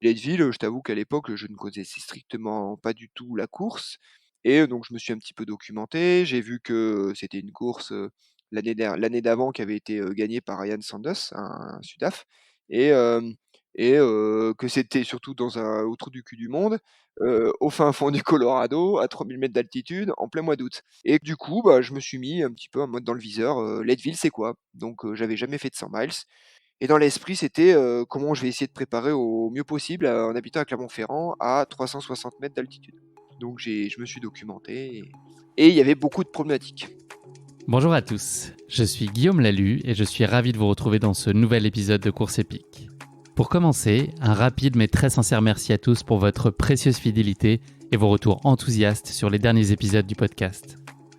Leadville, je t'avoue qu'à l'époque, je ne connaissais strictement pas du tout la course et donc je me suis un petit peu documenté. J'ai vu que c'était une course, l'année d'avant qui avait été, gagnée par Ryan Sanders, un Sudaf et hem que c'était surtout au trou du cul du monde, au fin fond du Colorado, à 3000 mètres d'altitude, en plein mois d'août et du coup, bah, je me suis mis un petit peu en mode dans le viseur, Leadville, c'est quoi? Donc j'avais jamais fait de 100 miles et dans l'esprit, c'était, comment je vais essayer de préparer au mieux possible, en habitant à Clermont-Ferrand à 360 mètres d'altitude. Donc je me suis documenté et il y avait beaucoup de problématiques. Bonjour à tous, je suis Guillaume Lalu et je suis ravi de vous retrouver dans ce nouvel épisode de Course Épique. Pour commencer, un rapide mais très sincère merci à tous pour votre précieuse fidélité et vos retours enthousiastes sur les derniers épisodes du podcast.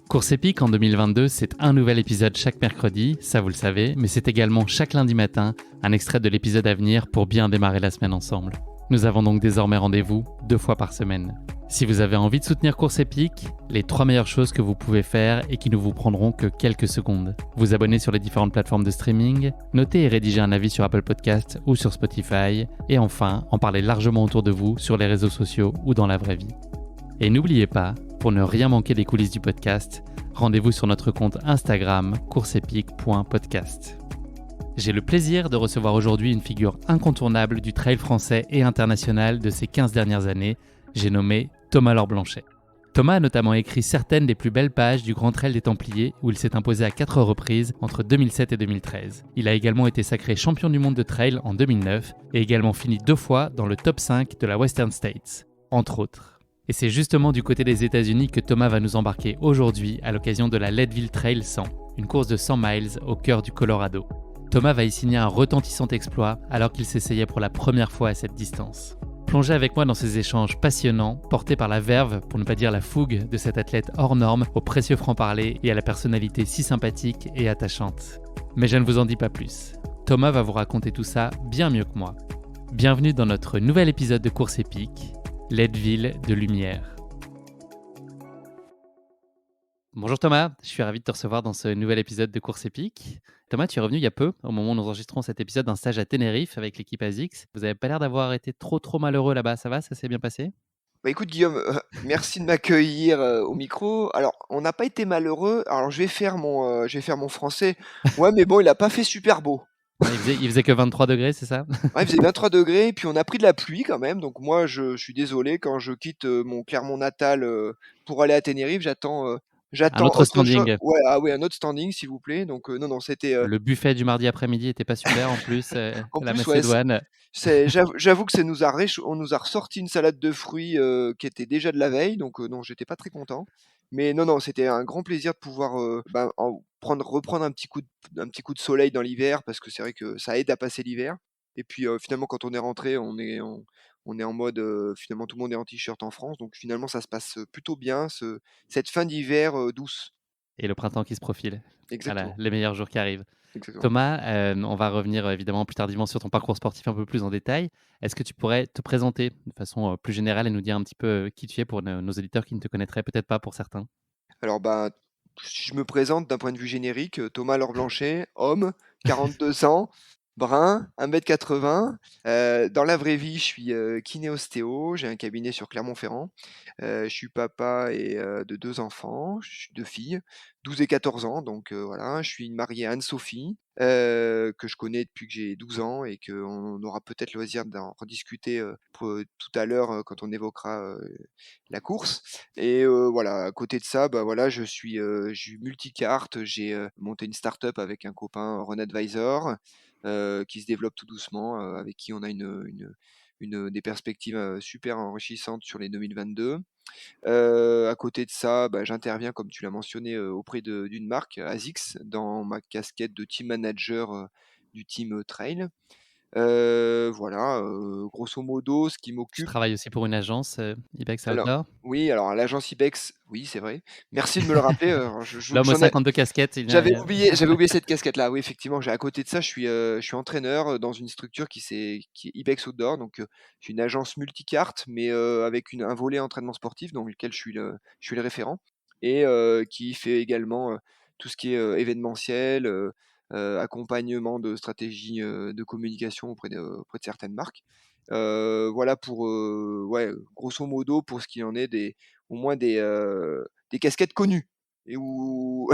Course Épique en 2022, c'est un nouvel épisode chaque mercredi, ça vous le savez, mais c'est également chaque lundi matin un extrait de l'épisode à venir pour bien démarrer la semaine ensemble. Nous avons donc désormais rendez-vous 2 fois par semaine. Si vous avez envie de soutenir Course Épique, les 3 meilleures choses que vous pouvez faire et qui ne vous prendront que quelques secondes. Vous abonner sur les différentes plateformes de streaming, noter et rédiger un avis sur Apple Podcasts ou sur Spotify, et enfin, en parler largement autour de vous sur les réseaux sociaux ou dans la vraie vie. Et n'oubliez pas, pour ne rien manquer des coulisses du podcast, rendez-vous sur notre compte Instagram courseepique.podcast. J'ai le plaisir de recevoir aujourd'hui une figure incontournable du trail français et international de ces 15 dernières années, j'ai nommé Thomas Lord-Blanchet. Thomas a notamment écrit certaines des plus belles pages du Grand Trail des Templiers où il s'est imposé à 4 reprises entre 2007 et 2013. Il a également été sacré champion du monde de trail en 2009 et également fini 2 fois dans le top 5 de la Western States, entre autres. Et c'est justement du côté des États-Unis que Thomas va nous embarquer aujourd'hui à l'occasion de la Leadville Trail 100, une course de 100 miles au cœur du Colorado. Thomas va y signer un retentissant exploit alors qu'il s'essayait pour la première fois à cette distance. Plongez avec moi dans ces échanges passionnants, portés par la verve, pour ne pas dire la fougue, de cet athlète hors norme, au précieux franc-parler et à la personnalité si sympathique et attachante. Mais je ne vous en dis pas plus. Thomas va vous raconter tout ça bien mieux que moi. Bienvenue dans notre nouvel épisode de Course Épique, Leadville de Lumière. Bonjour Thomas, je suis ravi de te recevoir dans ce nouvel épisode de Course Épique. Thomas, tu es revenu il y a peu, au moment où nous enregistrons cet épisode, d'un stage à Tenerife avec l'équipe ASICS. Vous n'avez pas l'air d'avoir été trop malheureux là-bas, ça va? Ça s'est bien passé? Bah, écoute Guillaume, merci de m'accueillir, au micro. Alors, on n'a pas été malheureux. Alors je vais faire mon français. Ouais, mais bon, il a pas fait super beau. Ouais, il faisait que 23 degrés, c'est ça? Ouais, il faisait 23 degrés, puis on a pris de la pluie quand même, donc moi je suis désolé quand je quitte, mon Clermont natal, pour aller à Tenerife, Un j'attends autre autre chose. standing. Ouais, ah ouais, un autre standing s'il vous plaît, donc non, c'était, Le buffet du mardi après-midi était pas super en plus, en la plus, ouais, Macédoine. j'avoue que ça nous a on nous a ressorti une salade de fruits, qui était déjà de la veille, donc non, j'étais pas très content. Mais non, non, c'était un grand plaisir de pouvoir, reprendre un petit coup de soleil dans l'hiver parce que c'est vrai que ça aide à passer l'hiver et puis, finalement quand on est rentré, on est en mode, finalement tout le monde est en t-shirt en France, donc finalement ça se passe, plutôt bien cette fin d'hiver, douce. Et le printemps qui se profile. Voilà, Exactement, les meilleurs jours qui arrivent. exactement. Thomas, on va revenir évidemment plus tardivement sur ton parcours sportif un peu plus en détail. Est-ce que tu pourrais te présenter de façon plus générale et nous dire un petit peu qui tu es pour nos auditeurs qui ne te connaîtraient peut-être pas pour certains? Alors, bah, si je me présente d'un point de vue générique, Thomas Lord-Blanchet, homme, 42 ans, brun, 1,80 m. Dans la vraie vie, je suis, kiné-ostéo, j'ai un cabinet sur Clermont-Ferrand. Je suis papa de 2 enfants, 2 filles, 12 et 14 ans, donc voilà. Je suis marié à Anne-Sophie, que je connais depuis que j'ai 12 ans et qu'on aura peut-être le loisir d'en rediscuter, tout à l'heure, quand on évoquera, la course. Et voilà, à côté de ça, bah, voilà, je suis multicarte. J'ai, monté une start-up avec un copain, Run Advisor, qui se développe tout doucement, avec qui on a des perspectives, super enrichissantes sur les 2022. À côté de ça, bah, j'interviens, comme tu l'as mentionné, auprès d'une marque, ASICS, dans ma casquette de team manager, du team, trail. Voilà, grosso modo, ce qui Tu m'occupe. travailles aussi pour une agence, Ibex Alors Outdoor? oui, alors à l'agence Ibex, oui, c'est vrai. Merci de me le rappeler, alors L'homme aux 52 casquettes, j'avais oublié cette casquette-là. Oui, effectivement, j'ai à côté de ça, je suis entraîneur, dans une structure qui est Ibex Outdoor, donc c'est une agence multicarte, mais avec un volet entraînement sportif dans lequel je suis le référent et qui fait également, tout ce qui est, événementiel, accompagnement de stratégies, de communication auprès de certaines marques. Voilà pour, ouais, grosso modo pour ce qu'il en est des au moins des casquettes connues et où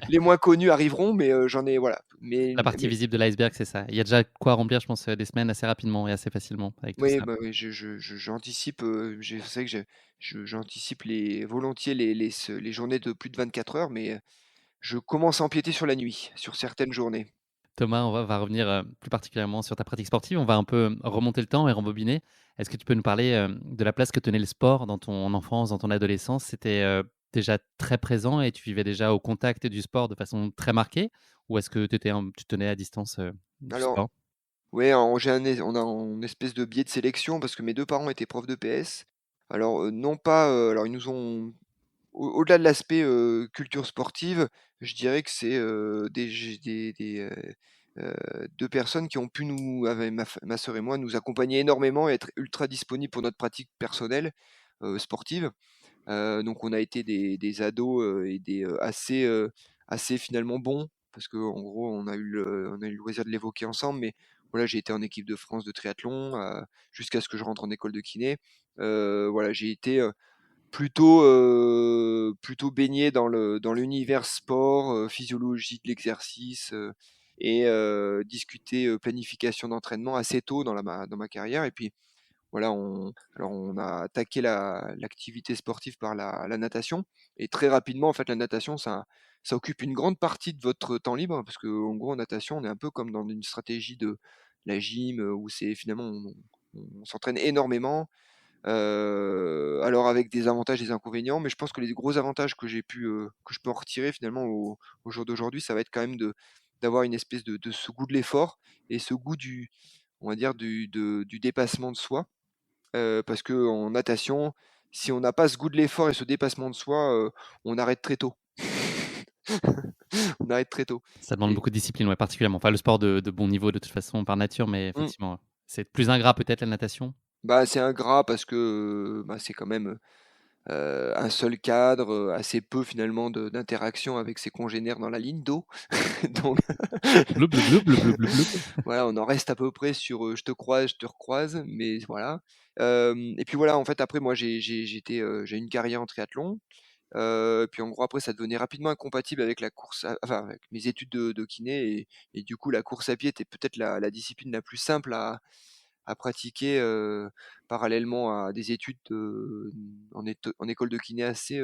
les moins connues arriveront, mais j'en ai voilà. La partie Mais visible de l'iceberg, c'est ça. Il y a déjà quoi remplir, je pense, des semaines assez rapidement et assez facilement avec tout oui, ça. bah, oui, j'anticipe, je sais que j'anticipe les volontiers les journées de plus de 24 heures, mais je commence à empiéter sur la nuit, sur certaines journées. Thomas, on va revenir, plus particulièrement sur ta pratique sportive. On va un peu remonter le temps et rembobiner. Est-ce que tu peux nous parler, de la place que tenait le sport dans ton enfance, dans ton adolescence? C'était, déjà très présent et tu vivais déjà au contact du sport de façon très marquée? Ou est-ce que tu tenais à distance, du Alors sport? ouais, on a un espèce de biais de sélection parce que mes 2 parents étaient profs de PS. Alors, non pas, alors ils nous ont au-delà de l'aspect, culture sportive, je dirais que c'est, des 2 personnes qui ont pu nous avec ma sœur et moi, nous accompagner énormément et être ultra disponibles pour notre pratique personnelle, sportive. Donc on a été des ados, et assez finalement bons parce qu'en gros on a eu le loisir de l'évoquer ensemble, mais voilà, j'ai été en équipe de France de triathlon, jusqu'à ce que je rentre en école de kiné. Voilà, j'ai été, plutôt baigné dans l'univers sport, physiologie de l'exercice, et discuter, planification d'entraînement assez tôt dans ma carrière et puis voilà, on a attaqué l'activité sportive par la natation et très rapidement, en fait, la natation, ça occupe une grande partie de votre temps libre parce qu'en gros, en natation, on est un peu comme dans une stratégie de la gym, où c'est finalement on s'entraîne énormément, alors avec des avantages et des inconvénients, mais je pense que les gros avantages que je peux en retirer finalement au jour d'aujourd'hui, ça va être quand même d'avoir une espèce de ce goût de l'effort et ce goût on va dire du dépassement de soi. Parce qu'en natation, si on n'a pas ce goût de l'effort et ce dépassement de soi, on arrête très tôt. On arrête très tôt Ça demande et beaucoup de discipline, ouais, particulièrement. Enfin, le sport de bon niveau de toute façon par nature, mais mmh, effectivement, c'est plus ingrat peut-être la natation? bah, c'est ingrat parce que, bah, c'est quand même, un seul cadre, assez peu finalement d'interaction avec ses congénères dans la ligne d'eau. Donc Bloup, bloup, bloup, bloup, bloup, bloup, bloup. voilà, on en reste à peu près sur, je te croise, je te recroise, mais voilà. Et puis voilà, en fait, après moi j'ai une carrière en triathlon. Puis en gros après ça devenait rapidement incompatible avec la course à enfin avec mes études de kiné et du coup la course à pied était peut-être la discipline la plus simple à pratiquer, parallèlement à des études, en école de kiné assez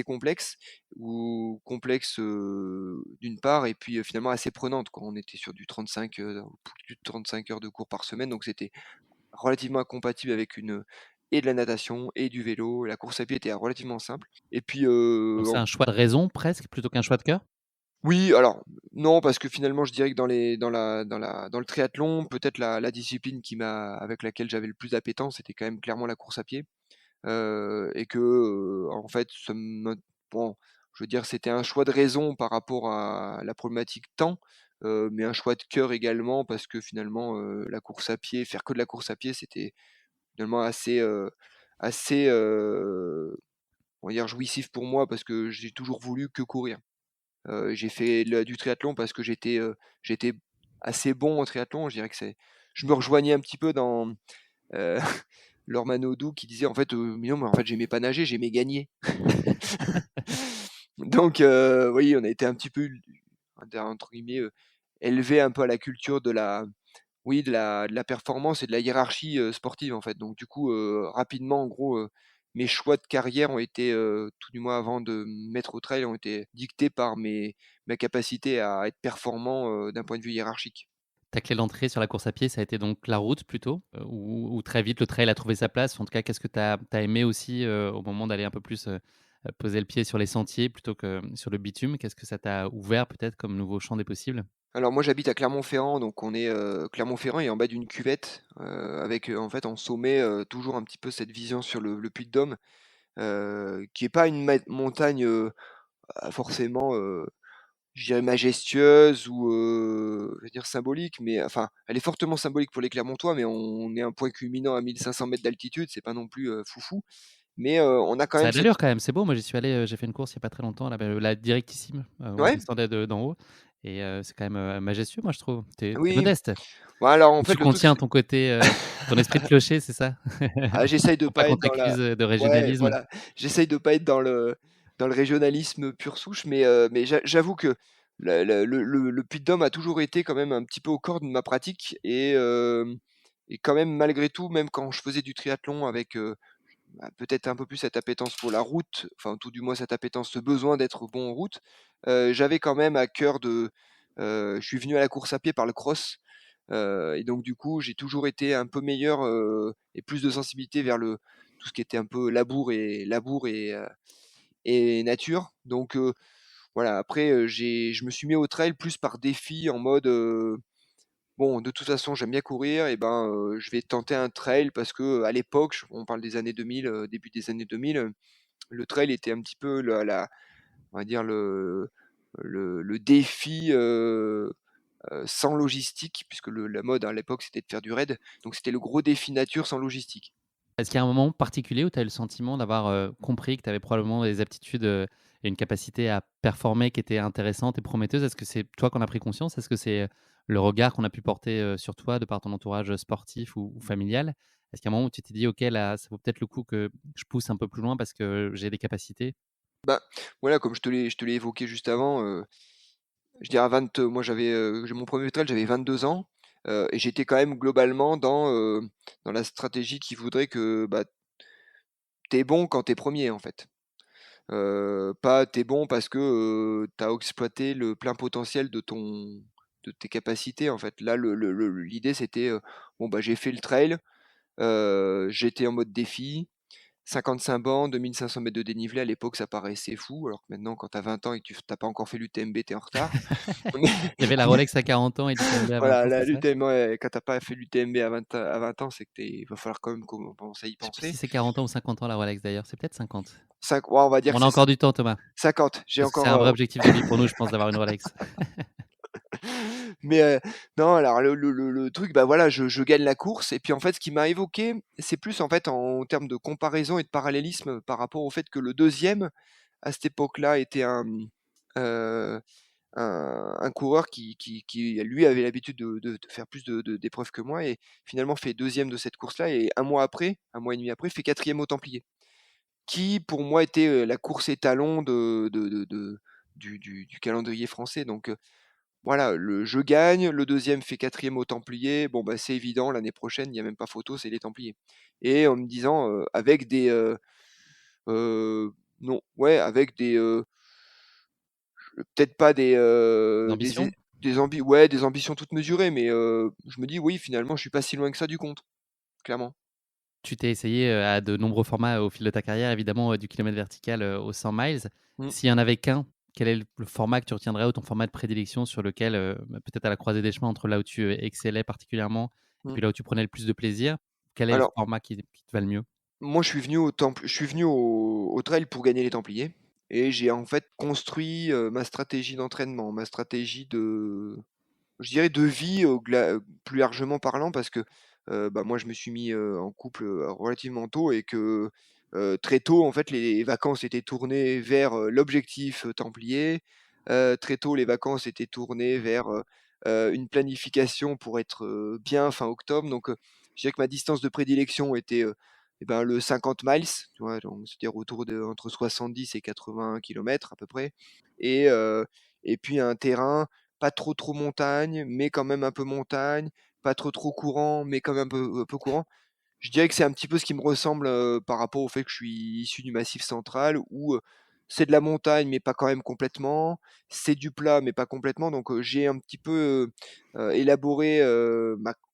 complexes ou complexes, d'une part et puis, finalement assez prenantes quoi. On était sur du 35, plus de 35 heures de cours par semaine donc c'était relativement incompatible avec et de la natation et du vélo. La course à pied était relativement simple et puis, Donc c'est un choix de raison presque, plutôt qu'un choix de cœur? oui, alors non, parce que finalement, je dirais que dans le triathlon, peut-être la discipline avec laquelle j'avais le plus d'appétence, c'était quand même clairement la course à pied, et que, en fait, bon, je veux dire, c'était un choix de raison par rapport à la problématique temps, mais un choix de cœur également parce que finalement, la course à pied, faire que de la course à pied, c'était finalement assez, on va dire jouissif pour moi parce que j'ai toujours voulu que courir. J'ai fait du triathlon parce que j'étais assez bon en triathlon. Je dirais que c'est je me rejoignais un petit peu dans, heu, Laure Manodou qui disait en fait, «Mais non, mais en fait, j'aimais pas nager, j'aimais gagner». Donc oui, on a été un petit peu on va dire entre guillemets, «élevés» un peu à la culture de la oui, de la performance et de la hiérarchie, sportive, en fait. Donc du coup, rapidement, en gros, mes choix de carrière ont été, tout du moins avant de me mettre au trail, ont été dictés par ma capacité à être performant, d'un point de vue hiérarchique. Ta clé d'entrée sur la course à pied, ça a été donc la route plutôt? Ou très vite le trail a trouvé sa place? En tout cas, qu'est-ce que tu as aimé aussi, au moment d'aller un peu plus, poser le pied sur les sentiers plutôt que sur le bitume? Qu'est-ce que ça t'a ouvert peut-être comme nouveau champ des possibles? Alors moi, j'habite à Clermont-Ferrand, donc on est, Clermont-Ferrand est en bas d'une cuvette, avec, en fait, en sommet, toujours un petit peu cette vision sur le Puy-de-Dôme, qui est pas une montagne, forcément, je dirais majestueuse ou, je vais dire symbolique, mais enfin, elle est fortement symbolique pour les Clermontois, mais on est un point culminant à 1 500 mètres d'altitude, c'est pas non plus, foufou, mais, on a quand Ça même a de cette l'allure quand même, c'est beau. Moi, j'y suis allé, j'ai fait une course il y a pas très longtemps là, la Directissime, où on ouais? descendait de d'en haut et c'est quand même, majestueux, moi, je trouve. Tu es Oui, modeste. bah, alors en Tu fait le truc contiens c'est ton côté, ton esprit de clocher, c'est ça? j'essaye de Pour pas pas qu'on être dans la t'accuse, de ouais, régionalisme? voilà, j'essaye de pas être dans le régionalisme pure souche, mais j'avoue que le Puy-de-Dôme a toujours été quand même un petit peu au cœur de ma pratique et quand même malgré tout, même quand je faisais du triathlon avec, bah, peut-être un peu plus cette appétence pour la route, enfin tout du moins cette appétence, ce besoin d'être bon en route, j'avais quand même à cœur je suis venu à la course à pied par le cross, et donc du coup, j'ai toujours été un peu meilleur, et plus de sensibilité vers tout ce qui était un peu labour et nature. Donc voilà, après, je me suis mis au trail plus par défi en mode, bon, de toute façon, j'aime bien courir et ben, je vais tenter un trail parce que à l'époque, on parle des années 2000, début des années 2000, le trail était un petit peu on va dire le défi, sans logistique, puisque la mode à l'époque c'était de faire du raid, donc c'était le gros défi nature sans logistique. Est-ce qu'il y a un moment particulier où tu as eu le sentiment d'avoir, compris que tu avais probablement des aptitudes, et une capacité à performer qui était intéressante et prometteuse? Est-ce que c'est toi qu'on a pris conscience? Est-ce que c'est, le regard qu'on a pu porter, sur toi de par ton entourage, sportif ou familial? Est-ce qu'il y a un moment où tu t'es dit: «OK, là, ça vaut peut-être le coup que je pousse un peu plus loin parce que j'ai des capacités»? Bah, voilà, comme je te l'ai évoqué juste avant, je dirais à 20, moi j'ai mon premier trail, j'avais 22 ans, et j'étais quand même globalement dans la stratégie qui voudrait que, bah, tu bon quand t'es premier en fait. Pas t'es bon parce que, tu as exploité le plein potentiel de tes capacités en fait. Là, l'idée c'était, bon, bah, j'ai fait le trail, j'étais en mode défi, 55 bancs, 2 500 mètres de dénivelé, à l'époque ça paraissait fou, alors que maintenant quand tu as 20 ans et que tu as pas encore fait l'UTMB, tu es en retard. Mais Il y avait la Rolex à 40 ans et l'UTMB à 20 voilà, ans, c'est ça? l'UTMB, ouais, quand tu as pas fait l'UTMB à 20 ans, c'est que il va falloir quand même commencer à y Je sais plus si penser. c'est 40 ans ou 50 ans la Rolex d'ailleurs, c'est peut-être 50. Ouais, on va dire que On a c'est encore du temps, Thomas, 50. J'ai parce que c'est encore, un vrai objectif de vie pour nous, je pense, d'avoir une Rolex. mais non, alors le truc, bah, voilà, je gagne la course et puis, en fait, ce qui m'a évoqué, c'est plus, en fait, en termes de comparaison et de parallélisme par rapport au fait que le deuxième à cette époque-là, était heu, un coureur qui lui avait l'habitude de faire plus d'épreuves que moi et finalement fait deuxième de cette course-là et un mois et demi après, fait quatrième au Templiers. Qui pour moi était, la course étalon du calendrier français donc voilà, je gagne, le deuxième fait quatrième au Templiers, bon, bah, c'est évident, l'année prochaine, il y a même pas photo, c'est les Templiers et en me disant, avec heu, non, ouais, avec peut-être pas D'ambition? des ambitions toutes mesurées, mais je me dis: «Oui, finalement, je suis pas si loin que ça du compte», clairement. Tu t'es essayé, à de nombreux formats au fil de ta carrière, évidemment, du kilomètre vertical, au 100 miles. Mmh. S'il y en avait qu'un, quel est le format que tu retiendrais ou ton format de prédilection sur lequel, bah, peut-être à la croisée des chemins entre là où tu, excellais particulièrement et Mmh. puis là où tu prenais le plus de plaisir? Quel est le Alors, format qui te va le mieux? moi, je suis venu au trail pour gagner les Templiers et j'ai, en fait, construit, ma stratégie d'entraînement, ma stratégie je dirais de vie, plus largement parlant parce que, bah, moi je me suis mis, en couple, relativement tôt et que, très tôt en fait les vacances étaient tournées vers, l'objectif, templier. Très tôt les vacances étaient tournées vers, une planification pour être, bien fin octobre donc, je dirais que ma distance de prédilection était, et ben, le 50 miles, tu vois? Donc c'est-à-dire autour de entre 70 et 80 kilomètres à peu près et puis un terrain pas trop montagne, mais quand même un peu montagne, pas trop courant, mais quand même un peu courant. Je dirais que c'est un petit peu ce qui me ressemble, par rapport au fait que je suis issu du Massif central où, c'est de la montagne, mais pas quand même complètement. C'est du plat, mais pas complètement. Donc, j'ai un petit peu, élaboré,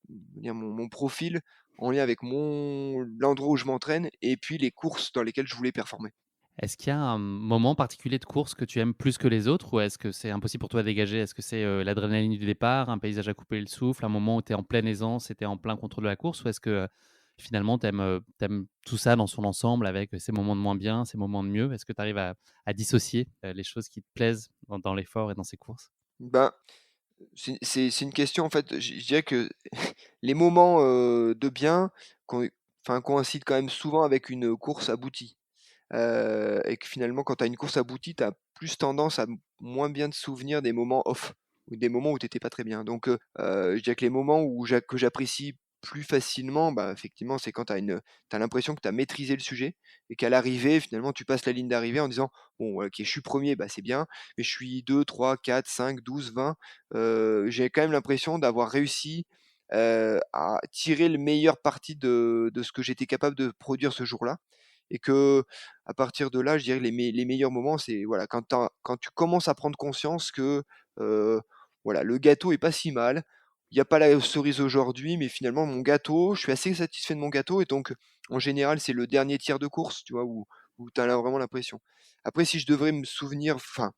dire mon profil en lien avec l'endroit où je m'entraîne et puis les courses dans lesquelles je voulais performer. Est-ce qu'il y a un moment particulier de course que tu aimes plus que les autres ou est-ce que c'est impossible pour toi à dégager? Est-ce que c'est, l'adrénaline du départ, un paysage à couper le souffle, un moment où tu es en pleine aisance et tu es en plein contrôle de la course? Ou est-ce que, finalement tu aimes tout ça dans son ensemble avec ces moments de moins bien, ces moments de mieux? Est-ce que tu arrives à dissocier, les choses qui te plaisent dans l'effort et dans ces courses? Ben, c'est une question en fait, je dirais que les moments, de bien co enfin coïncident quand même souvent avec une course aboutie. Et que finalement quand tu as une course aboutie, tu as plus tendance à moins bien te souvenir des moments off. ou des moments où tu étais pas très bien. Donc je dirais que les moments où que j'apprécie plus facilement, bah, effectivement, c'est quand tu l'impression que tu as maîtrisé le sujet et qu'à l'arrivée, finalement, tu passes la ligne d'arrivée en disant: «Bon, OK, je suis premier, bah, c'est bien, mais je suis 2, 3, 4, 5, 12, 20». J'ai quand même l'impression d'avoir réussi, à tirer le meilleur parti de ce que j'étais capable de produire ce jour-là et que à partir de là, je dirais que les meilleurs moments, c'est voilà, quand tu commences à prendre conscience que, heu, voilà, le gâteau est pas si mal. Il y a pas la cerise aujourd'hui, mais finalement mon gâteau, je suis assez satisfait de mon gâteau et donc en général, c'est le dernier tiers de course, tu vois? Où tu as vraiment l'impression. Après si je devrais me souvenir, enfin,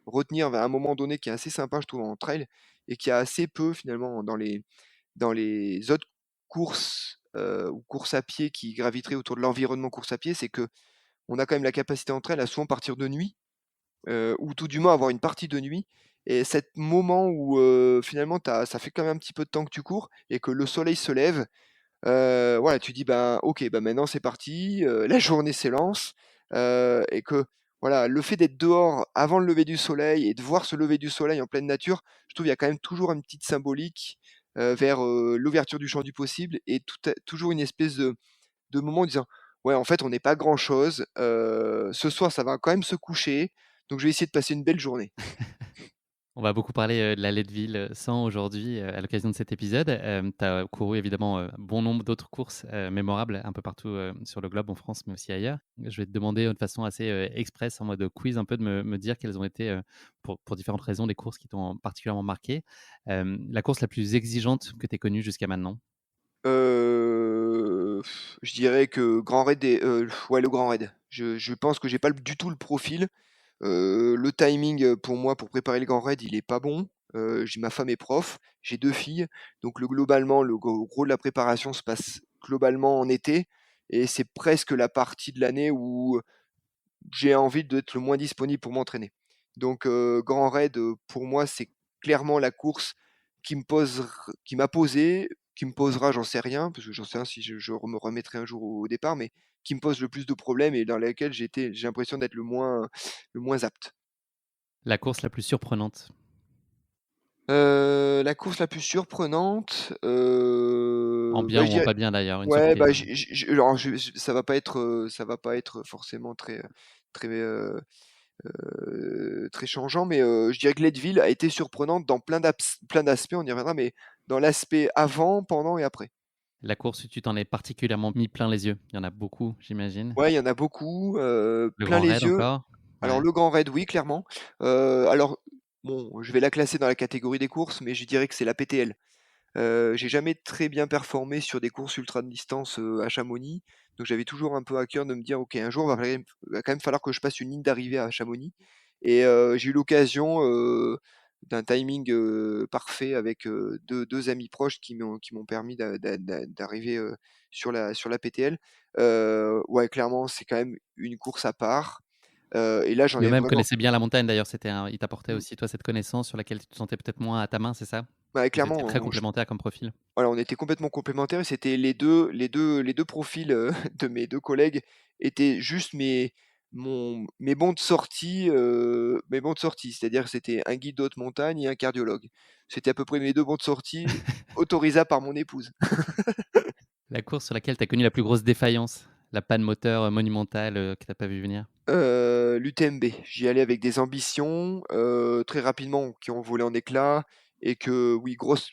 retenir à un moment donné qui est assez sympa, je trouve, en trail et qui a assez peu finalement dans les autres courses, ou courses à pied qui graviteraient autour de l'environnement course à pied, c'est qu'on a quand même la capacité entre elles à souvent partir de nuit, ou tout du moins avoir une partie de nuit et cet moment où, finalement ça fait quand même un petit peu de temps que tu cours et que le soleil se lève, voilà, tu dis: «Ben, OK, bah, maintenant c'est parti, la journée s'élance», et que voilà, le fait d'être dehors avant le lever du soleil et de voir ce lever du soleil en pleine nature, je trouve il y a quand même toujours une petite symbolique, vers, l'ouverture du champ du possible et toujours une espèce de moment en disant: «Ouais, en fait, on n'est pas grand-chose, ce soir, ça va quand même se coucher, donc je vais essayer de passer une belle journée». On va beaucoup parler, de la Leadville 100 aujourd'hui, à l'occasion de cet épisode. Tu as couru évidemment, bon nombre d'autres courses, mémorables un peu partout, sur le globe, en France, mais aussi ailleurs. Je vais te demander, de façon assez, express, en mode quiz un peu, de me dire quelles ont été, pour différentes raisons, les courses qui t'ont particulièrement marqué. La course la plus exigeante que tu aies connue jusqu'à maintenant? Je dirais que Grand Raid ouais, le Grand Raid. Je pense que j'ai pas du tout le profil. Le timing, pour moi, pour préparer le Grand Raid, il est pas bon. J'ai ma femme est prof, j'ai 2 filles, donc globalement, le gros de la préparation se passe globalement en été et c'est presque la partie de l'année où j'ai envie d'être le moins disponible pour m'entraîner. Donc Grand Raid, pour moi, c'est clairement la course qui m'a posé, qui me posera, j'en sais rien, parce que j'en sais rien si je me remettrai un jour au départ, mais qui me pose le plus de problèmes et dans laquelle j'ai l'impression d'être le moins apte. La course la plus surprenante? La course la plus surprenante, En bah, bien je ou en dirais pas bien d'ailleurs, une ouais, bah, surprise? alors ça va pas être forcément très, très changeant, mais je dirais que Leadville a été surprenante dans plein d'aspects, on y reviendra, mais dans l'aspect avant, pendant et après. La course où tu t'en es particulièrement mis plein les yeux? Il y en a beaucoup, j'imagine? Ouais, il y en a beaucoup, Le plein Grand Raid les yeux. encore? Alors Ouais. le Grand Raid, oui, clairement. Alors bon, je vais la classer dans la catégorie des courses, mais je dirais que c'est la PTL. J'ai jamais très bien performé sur des courses ultra de distance, à Chamonix, donc j'avais toujours un peu à cœur de me dire: «OK, un jour, va quand même falloir que je passe une ligne d'arrivée à Chamonix» et j'ai eu l'occasion, d'un timing, parfait avec, 2 amis proches qui m'ont permis d'arriver, sur la PTL. Ouais, clairement, c'est quand même une course à part, et là, j'en Qui ai eux-mêmes vraiment connaissaient bien la montagne d'ailleurs, ils t'apportaient mmh, aussi toi cette connaissance sur laquelle tu te sentais peut-être moins à ta main, c'est ça? ouais, Vous étiez clairement, très complémentaires comme profil? voilà, on était complètement complémentaires et c'était les 2 profils, de mes 2 collègues étaient juste mes bons de sortie, mes bons de sortie. C'est-à-dire que c'était un guide de haute montagne et un cardiologue. C'était à peu près mes 2 bons de sortie autorisables par mon épouse. La course sur laquelle tu as connu la plus grosse défaillance? La panne moteur, monumentale, que tu as pas vu venir? L'UTMB, j'y allais avec des ambitions, très rapidement qui ont volé en éclats et que oui, grosse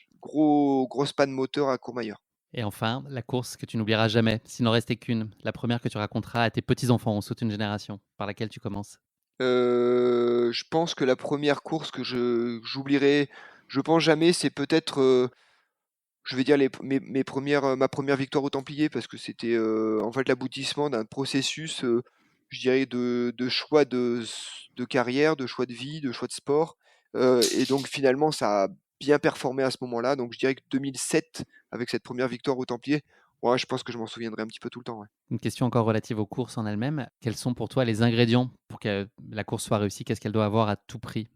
panne moteur à Courmayeur. Et enfin, la course que tu n'oublieras jamais, s'il n'en restait qu'une, la première que tu raconteras à tes petits-enfants, on saute une génération, par laquelle tu commences? Je pense que la première course que j'oublierai, je pense jamais, c'est peut-être, je vais dire mes 1res, ma première victoire aux Templiers parce que c'était, en fait l'aboutissement d'un processus, je dirais de choix de carrière, de choix de vie, de choix de sport, et donc finalement ça a bien performé à ce moment-là, donc je dirais que 2007 avec cette première victoire aux Templiers, ouais, je pense que je m'en souviendrai un petit peu tout le temps, ouais. Une question encore relative aux courses en elles-mêmes. Quels sont pour toi les ingrédients pour que la course soit réussie? Qu'est-ce qu'elle doit avoir à tout prix?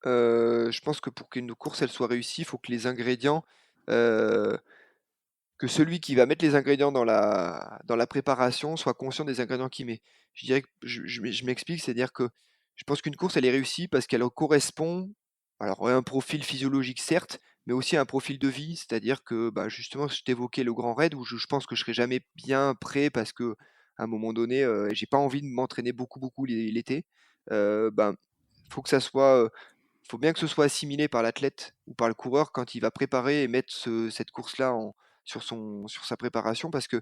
Je pense que pour qu'une course elle soit réussie, il faut que les ingrédients, heu que celui qui va mettre les ingrédients dans la préparation soit conscient des ingrédients qu'il met. Je dirais que je m'explique, c'est-à-dire que je pense qu'une course, elle est réussie parce qu'elle correspond Alors, ouais, un profil physiologique certes, mais aussi un profil de vie. C'est-à-dire que, bah, justement, je t'évoquais le grand raid où je pense que je serai jamais bien prêt parce qu'à un moment donné, j'ai pas envie de m'entraîner beaucoup, beaucoup l'été. Ben, faut que ça soit, faut bien que ce soit assimilé par l'athlète ou par le coureur quand il va préparer et mettre cette course-là sur sa préparation parce que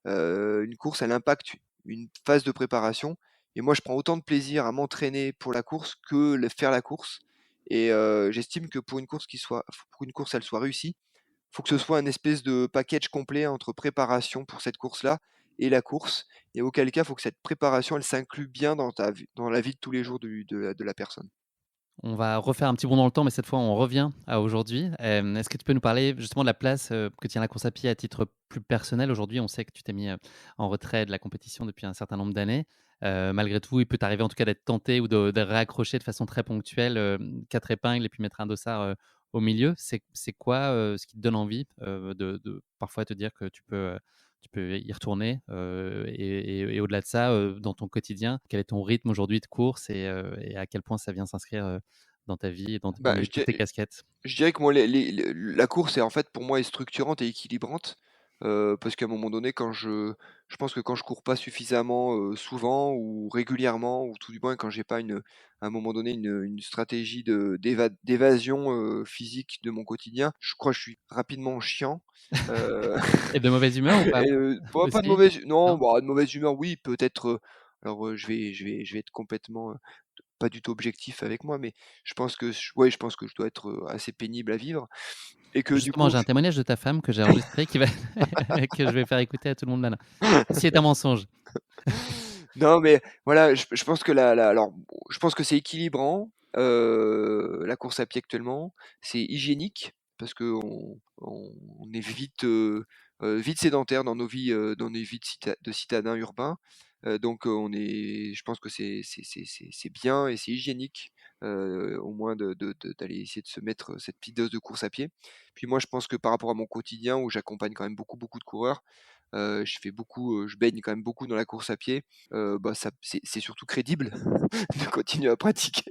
une course, elle impacte une phase de préparation. Et moi, je prends autant de plaisir à m'entraîner pour la course que faire la course. Et j'estime que pour une course, elle soit réussie, il faut que ce soit un espèce de package complet entre préparation pour cette course-là et la course. Et auquel cas, il faut que cette préparation, elle s'inclue bien dans la vie de tous les jours de la personne. On va refaire un petit bond dans le temps, mais cette fois, on revient à aujourd'hui. Est-ce que tu peux nous parler justement de la place que tient la course à pied à titre plus personnel aujourd'hui? On sait que tu t'es mis en retrait de la compétition depuis un certain nombre d'années. Malgré tout, il peut t'arriver en tout cas d'être tenté ou de réaccrocher de façon très ponctuelle 4 épingles et puis mettre un dossard au milieu. C'est quoi ce qui te donne envie de parfois te dire que tu peux y retourner et au-delà de ça, dans ton quotidien, quel est ton rythme aujourd'hui de course et à quel point ça vient s'inscrire dans ta vie et dans Bah, parmi toutes tes casquettes. je dirais que moi, la course est en fait pour moi est structurante et équilibrante, parce qu'à un moment donné, je pense que quand je cours pas suffisamment, souvent ou régulièrement ou tout du moins quand j'ai pas à un moment donné une stratégie d'évasion, physique de mon quotidien, je crois que je suis rapidement chiant, heu Et de mauvaise humeur ou pas? et pas de Aussi? mauvaise non, Non? bah, de mauvaise humeur oui, peut-être, je vais être complètement, pas du tout objectif avec moi, mais je pense que je dois être, assez pénible à vivre et que du Justement, coup j'ai un témoignage de ta femme que j'ai enregistré qui va que je vais faire écouter à tout le monde maintenant. Ceci est un mensonge. non, mais voilà, je pense que alors, je pense que c'est équilibrant, la course à pied actuellement. C'est hygiénique parce qu'on est vite sédentaire dans nos vies de citadins urbains. Donc, je pense que c'est bien et c'est hygiénique, au moins d'aller essayer de se mettre, cette petite dose de course à pied. Puis moi, je pense que par rapport à mon quotidien où j'accompagne quand même beaucoup, beaucoup de coureurs, je baigne quand même beaucoup dans la course à pied, bah, c'est surtout crédible de continuer à pratiquer.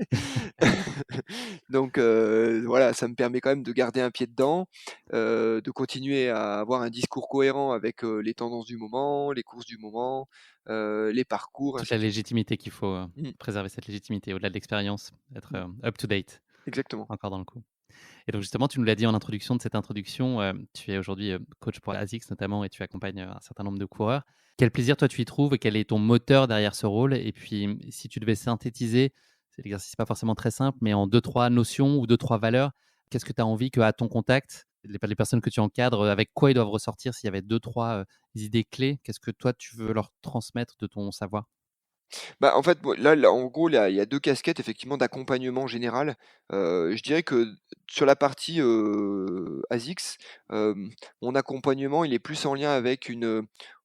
Donc voilà, ça me permet quand même de garder un pied dedans, de continuer à avoir un discours cohérent avec, les tendances du moment, les courses du moment, les parcours, Toute ainsi la de suite. légitimité qu'il faut, Mmh, préserver cette légitimité au-delà de l'expérience, être, mmh, up to date, exactement. encore dans le coup. Et donc justement, tu nous l'as dit en introduction de cette introduction, tu es aujourd'hui, coach pour ASICS notamment et tu accompagnes, un certain nombre de coureurs. Quel plaisir toi tu y trouves et quel est ton moteur derrière ce rôle? Et puis, si tu devais synthétiser, c'est l'exercice pas forcément très simple, mais en deux trois notions ou deux trois valeurs, qu'est-ce que tu as envie qu'à ton contact, les personnes que tu encadres, avec quoi ils doivent ressortir? S'il y avait deux trois idées clés, qu'est-ce que toi tu veux leur transmettre de ton savoir? Bah, en fait, moi, là, en gros, là, il y a 2 casquettes effectivement d'accompagnement général. Je dirais que sur la partie, ASICS, mon accompagnement, il est plus en lien avec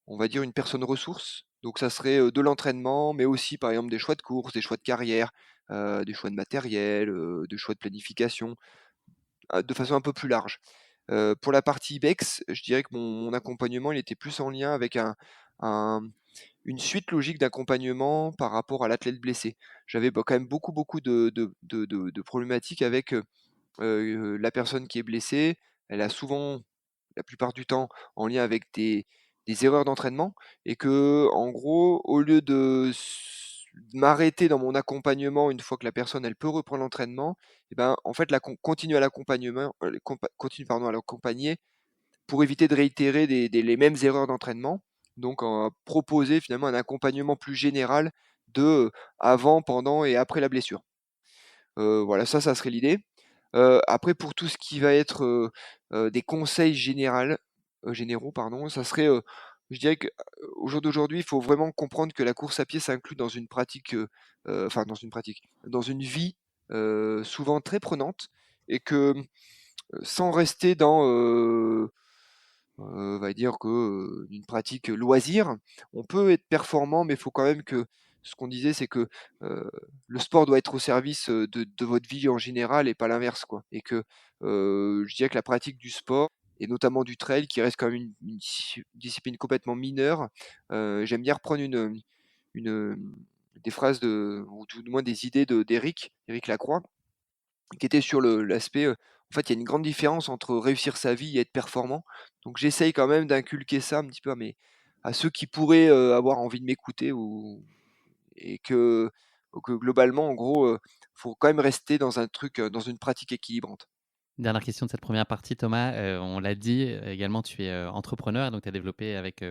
on va dire une personne ressource. Donc ça serait, de l'entraînement, mais aussi par exemple des choix de course, des choix de carrière, des choix de matériel, des choix de planification, de façon un peu plus large. Pour la partie IBEX, je dirais que mon accompagnement, il était plus en lien avec un une suite logique d'accompagnement par rapport à l'athlète blessé. J'avais, bah, quand même beaucoup, beaucoup de problématiques avec, la personne qui est blessée. Elle a souvent, la plupart du temps, en lien avec des erreurs d'entraînement et que, en gros, au lieu de m'arrêter dans mon accompagnement une fois que la personne, elle peut reprendre l'entraînement et ben, en fait, continuer à l'accompagnement, continue, pardon, à l'accompagner pour éviter de réitérer les mêmes erreurs d'entraînement. Donc, proposer finalement un accompagnement plus général de, avant, pendant et après la blessure. Voilà, ça serait l'idée. Après pour tout ce qui va être, des conseils généraux pardon, ça serait, je dirais que, au jour d'aujourd'hui, il faut vraiment comprendre que la course à pied s'inclut dans une pratique, enfin dans une pratique, dans une vie, souvent très prenante et que, sans rester on va dire que, une pratique loisir. On peut être performant, mais il faut quand même que ce qu'on disait, c'est que, le sport doit être au service, de votre vie en général et pas l'inverse, quoi. Et que, je dirais que la pratique du sport et notamment du trail qui reste quand même une discipline complètement mineure, j'aime bien reprendre une, des phrases ou tout du moins des idées Éric Lacroix qui était sur l'aspect, en fait, il y a une grande différence entre réussir sa vie et être performant. Donc j'essaye quand même d'inculquer ça un petit peu à ceux qui pourraient, avoir envie de m'écouter ou et que globalement, en gros, faut quand même rester dans un truc, dans une pratique équilibrante. Dernière question de cette première partie, Thomas. On l'a dit, également, tu es, entrepreneur, donc tu as développé avec,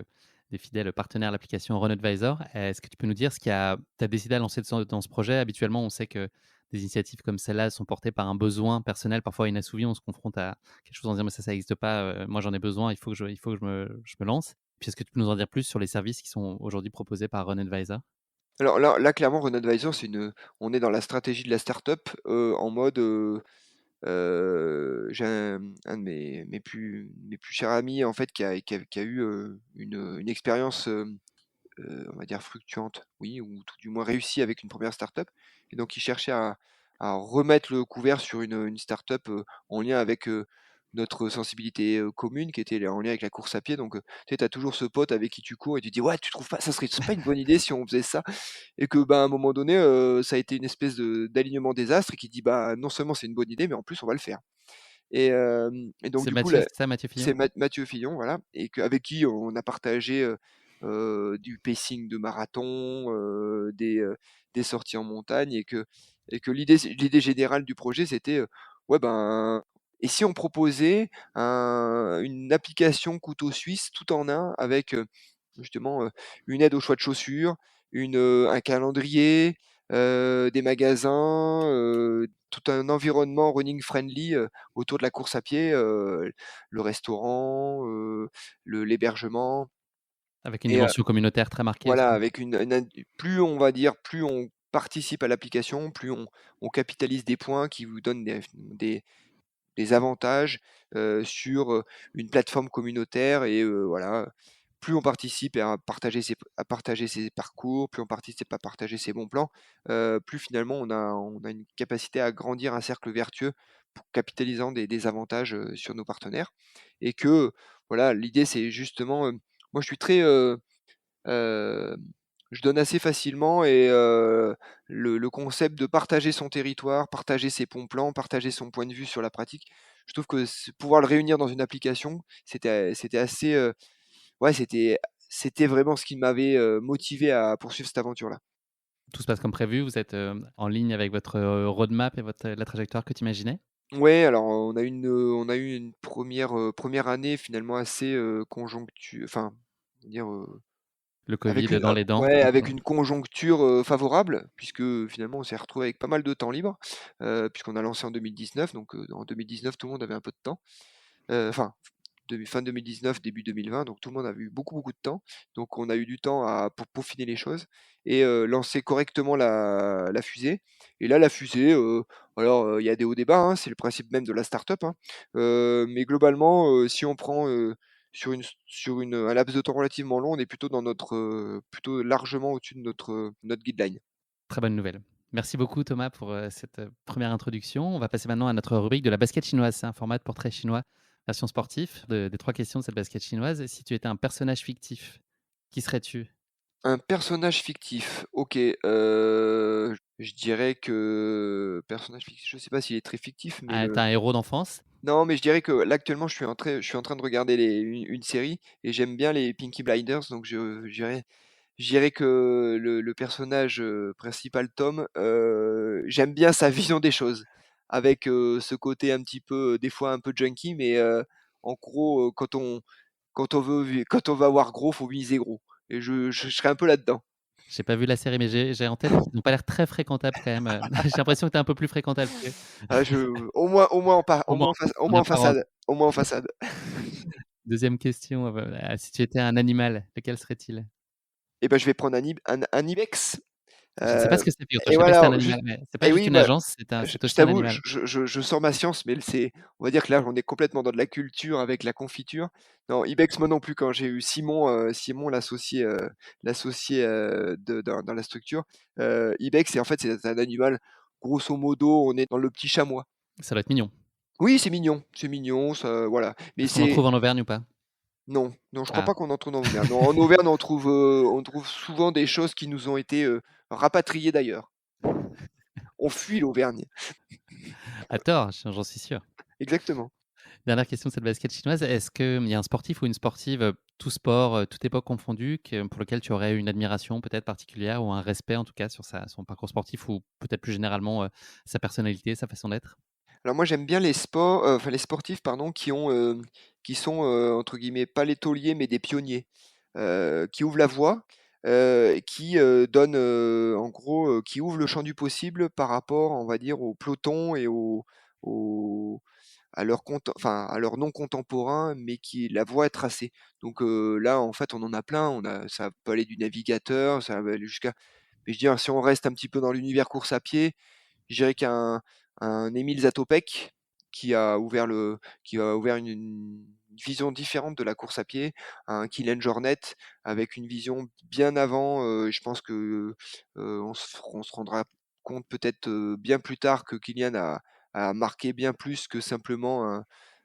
des fidèles partenaires l'application Run Advisor. Est-ce que tu peux nous dire ce qui a tu as décidé à lancer dans ce projet? Habituellement, on sait que des initiatives comme celle-là sont portées par un besoin personnel, parfois inassouvi. On se confronte à quelque chose en se disant: «Mais ça n'existe pas, moi j'en ai besoin, il faut que je me lance». Puis est-ce que tu peux nous en dire plus sur les services qui sont aujourd'hui proposés par Run Advisor? Alors là, clairement, Run Advisor, on est dans la stratégie de la startup, en mode, j'ai un de mes plus chers amis, en fait, qui a eu, une expérience, on va dire fluctuante, oui, ou tout du moins réussie avec une première startup. Et donc il cherchait à remettre le couvert sur une startup, en lien avec, notre sensibilité, commune qui était en lien avec la course à pied. Donc, tu sais, tu as toujours ce pote avec qui tu cours et tu dis: «Ouais, tu trouves pas ça serait pas une bonne idée si on faisait ça?» Et que, bah, à un moment donné, ça a été une espèce d'alignement des astres et qui dit: «Bah, non seulement c'est une bonne idée, mais en plus on va le faire». Et donc C'est du coup Mathieu, là, c'est ça, Mathieu c'est Fillon? Mathieu Fillon, voilà, et avec qui on a partagé, du pacing de marathon, des sorties en montagne, et que l'idée générale du projet c'était, ouais, ben, et si on proposait une application couteau suisse tout en un avec, justement, une aide au choix de chaussures, un calendrier, des magasins, tout un environnement running friendly, autour de la course à pied, le restaurant, l'hébergement. Avec une Et dimension communautaire très marquée voilà, aussi? avec une ind plus on va dire, plus on participe à l'application, plus on capitalise des points qui vous donnent des avantages, sur, une plateforme communautaire. Et voilà, plus on participe à partager ses parcours, plus on participe à partager ses bons plans, plus finalement on a une capacité à grandir un cercle vertueux pour capitalisant des avantages, sur nos partenaires. Et que voilà, l'idée c'est justement, moi je suis très, Hem, je donne assez facilement. Et le concept de partager son territoire, partager ses bons plans, partager son point de vue sur la pratique, je trouve que pouvoir le réunir dans une application, c'était assez, ouais, c'était vraiment ce qui m'avait, motivé à poursuivre cette aventure-là. Tout se passe comme prévu? Vous êtes, en ligne avec votre, roadmap et la trajectoire que tu imaginais? Ouais, alors on a eu une première année finalement assez, enfin, on va dire, Le avec Covid dans les dents? ouais, avec une conjoncture, favorable, puisque finalement on s'est retrouvé avec pas mal de temps libre, puisqu'on a lancé en 2019. Donc, en 2019 tout le monde avait un peu de temps, enfin fin 2019, début 2020, donc tout le monde a eu beaucoup, beaucoup de temps. Donc on a eu du temps pour peaufiner les choses et lancer correctement la fusée. Et là, la fusée, alors, il y a des hauts, des bas, hein, c'est le principe même de la start-up, hein. Mais globalement, si on prend, un laps de temps relativement long, on est plutôt plutôt largement au-dessus de notre guideline. Très bonne nouvelle. Merci beaucoup Thomas pour, cette, première introduction. On va passer maintenant à notre rubrique de la basket chinoise. C'est un format de portrait chinois version sportif, des 3 questions de cette basket chinoise. Si tu étais un personnage fictif, qui serais-tu? Un personnage fictif, OK, je dirais que personnage fictif, je sais pas s'il est très fictif, mais Ah, tu un héros d'enfance? non, mais je dirais que là, actuellement, je suis en train de regarder une série et j'aime bien les Peaky Blinders. Donc je dirais que le personnage, principal, Tom, j'aime bien sa vision des choses. Avec, ce côté un petit peu, des fois un peu junkie, mais en gros, quand on veut avoir gros, faut miser gros. Et je serais un peu là-dedans. J'ai pas vu la série, mais j'ai en tête qu'ils n'ont pas l'air très fréquentables quand même, j'ai l'impression que tu es un peu plus fréquentable qu'eux. Ah, au moins en pa Au moins au en moins en apparence. façade, au moins en façade. 2e question, si tu étais un animal, lequel serait-il? Et ben, je vais prendre un ibex. Je ne sais pas ce Heu que c'est, figure-toi. Je et savais que c'était voilà, un animal, juste mais c'est pas et juste oui, une bah, agence, je c'est je aussi un t'avoue, animal. je sors ma science, mais on va dire que là, on est complètement dans de la culture avec la confiture. Non, ibex, moi non plus. Quand j'ai eu Simon, l'associé, dans la structure, ibex, et en fait, c'est un animal, grosso modo, on est dans le petit chamois. Ça doit être mignon. Oui, c'est mignon, ça, voilà, mais Est-ce qu'on en c'est trouve en Auvergne ou pas? non, non, je crois Ah, pas qu'on en trouve en Auvergne. Non, en Auvergne, on trouve souvent des choses qui nous ont été, rapatriées d'ailleurs. On fuit l'Auvergne. À tort, j'en suis sûr. Exactement. Dernière question de cette basket chinoise. Est-ce qu'il y a un sportif ou une sportive, tout sport, toute époque confondue, pour lequel tu aurais une admiration peut-être particulière ou un respect en tout cas sur son parcours sportif ou peut-être plus généralement, sa personnalité, sa façon d'être? Alors moi j'aime bien enfin les sportifs pardon qui sont, entre guillemets pas les tauliers mais des pionniers, qui ouvrent la voie, et qui, donnent, en gros, qui ouvrent le champ du possible par rapport on va dire au peloton et aux à leurs non contemporains, mais qui la voie est tracée. Donc là en fait on en a plein, ça peut aller du navigateur, ça va aller jusqu'à mais je veux dire si on reste un petit peu dans l'univers course à pied, je dirais qu'un Émile Zatopek qui a ouvert une vision différente de la course à pied, un Kylian Jornet avec une vision bien avant, je pense que, on se rendra compte peut-être, bien plus tard que Kylian a marqué bien plus que simplement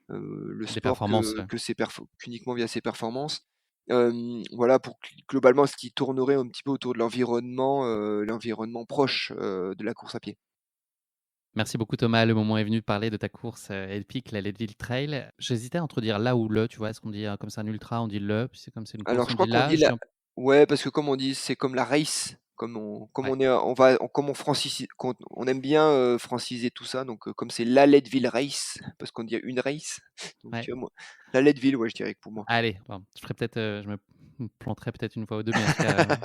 le Des sport performances, qu'uniquement via ses performances. Voilà pour globalement ce qui tournerait un petit peu autour de l'environnement proche, de la course à pied. Merci beaucoup Thomas, le moment est venu de parler de ta course, épique, la Leadville Trail. J'hésitais entre dire «la» ou «le», tu vois? Est-ce qu'on dit, comme c'est un ultra, on dit «le», puis c'est comme c'est une course, Alors on je dit crois qu'on «la». dit Je suis la un ouais, parce que comme on dit, c'est comme la race, comme Ouais, on est on va comme on francisi qu'on on aime bien, franciser tout ça, donc comme c'est la Leadville Race, parce qu'on dit une race, donc ouais. moi la Leadville, ouais, je dirais que pour moi. Allez, bon, je ferai peut-être, je me planterai peut-être une fois ou 2, mais en tout cas,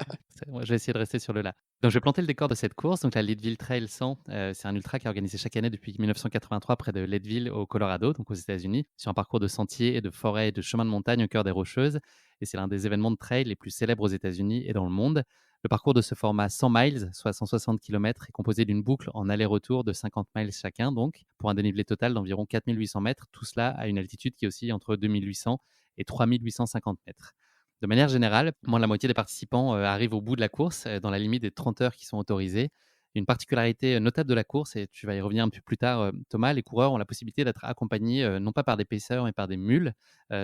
ouais, je vais essayer de rester sur le «là». Donc je vais planter le décor de cette course, donc la Leadville Trail 100, c'est un ultra qui est organisé chaque année depuis 1983 près de Leadville au Colorado, donc aux États-Unis, sur un parcours de sentiers et de forêts et de chemins de montagne au cœur des Rocheuses, et c'est l'un des événements de trail les plus célèbres aux États-Unis et dans le monde. Le parcours de ce format 100 miles, soit 160 kilomètres, est composé d'une boucle en aller-retour de 50 miles chacun, donc pour un dénivelé total d'environ 4800 mètres, tout cela à une altitude qui oscille entre 2800 et 3850 mètres. De manière générale, moins de la moitié des participants arrivent au bout de la course dans la limite des 30 heures qui sont autorisées. Une particularité notable de la course, et tu vas y revenir un peu plus tard, Thomas, les coureurs ont la possibilité d'être accompagnés non pas par des paisseurs, mais par des mules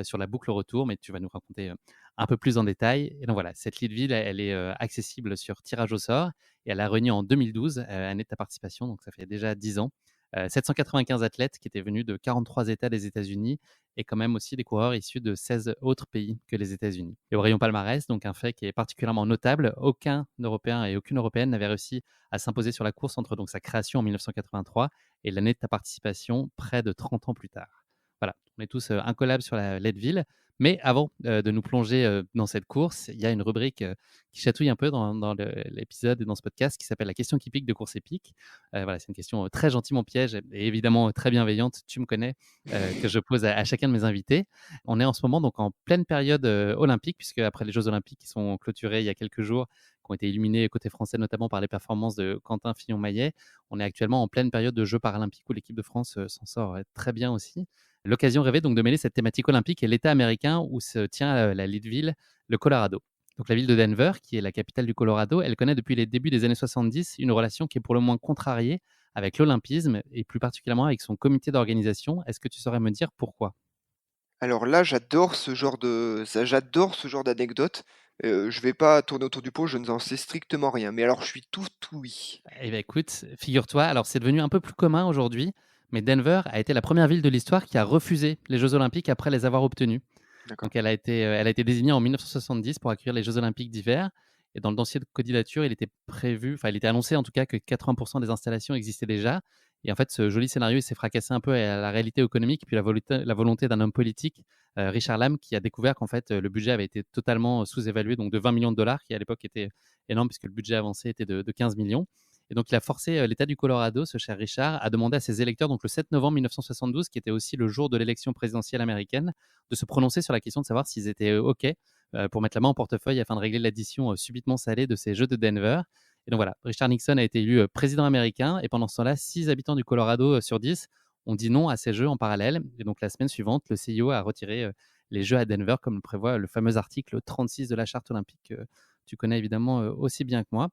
sur la boucle retour, mais tu vas nous raconter un peu plus en détail. Et donc voilà, cette Leadville, elle est accessible sur tirage au sort et elle a réuni en 2012, année de ta participation, donc ça fait déjà 10 ans. 795 athlètes qui étaient venus de 43 États des États-Unis et quand même aussi des coureurs issus de 16 autres pays que les États-Unis. Et au rayon palmarès, donc un fait qui est particulièrement notable, aucun Européen et aucune Européenne n'avait réussi à s'imposer sur la course entre donc sa création en 1983 et l'année de ta participation près de 30 ans plus tard. Voilà, on est tous incollables sur la Leadville. Mais avant de nous plonger dans cette course, il y a une rubrique qui chatouille un peu dans l'épisode et dans ce podcast qui s'appelle la question qui pique de course épique. Voilà, c'est une question très gentiment piège et évidemment très bienveillante. Tu me connais, que je pose à chacun de mes invités. On est en ce moment donc en pleine période olympique, puisque après les Jeux olympiques qui sont clôturés il y a quelques jours, qui ont été illuminés côté français notamment par les performances de Quentin Fillon-Maillet, on est actuellement en pleine période de Jeux paralympiques où l'équipe de France s'en sort très bien aussi. L'occasion rêvée donc de mêler cette thématique olympique et l'État américain où se tient la Leadville, le Colorado. Donc la ville de Denver, qui est la capitale du Colorado, elle connaît depuis les débuts des années 70 une relation qui est pour le moins contrariée avec l'olympisme et plus particulièrement avec son comité d'organisation. Est-ce que tu saurais me dire pourquoi? Alors là, j'adore ce genre d'anecdote, je vais pas tourner autour du pot, je n'en sais strictement rien, mais alors je suis tout oui. Eh bien écoute, figure-toi, alors c'est devenu un peu plus commun aujourd'hui, mais Denver a été la première ville de l'histoire qui a refusé les Jeux olympiques après les avoir obtenus. D'accord. Donc elle a été désignée en 1970 pour accueillir les Jeux olympiques d'hiver et dans le dossier de candidature, il était prévu, enfin il était annoncé en tout cas que 80 des installations existaient déjà et en fait ce joli scénario, il s'est fracassé un peu à la réalité économique puis la volonté d'un homme politique, Richard Lamb, qui a découvert qu'en fait, le budget avait été totalement sous-évalué, donc de 20 millions de dollars qui à l'époque était énorme puisque le budget avancé était de 15 millions. Et donc il a forcé l'État du Colorado, ce cher Richard, à demander à ses électeurs, donc le 7 novembre 1972, qui était aussi le jour de l'élection présidentielle américaine, de se prononcer sur la question de savoir s'ils étaient OK pour mettre la main au portefeuille afin de régler l'addition subitement salée de ces Jeux de Denver. Et donc voilà, Richard Nixon a été élu président américain et pendant ce temps-là, 6 habitants du Colorado sur 10 ont dit non à ces Jeux en parallèle. Et donc la semaine suivante, le CIO a retiré les Jeux à Denver, comme le prévoit le fameux article 36 de la Charte olympique que tu connais évidemment aussi bien que moi.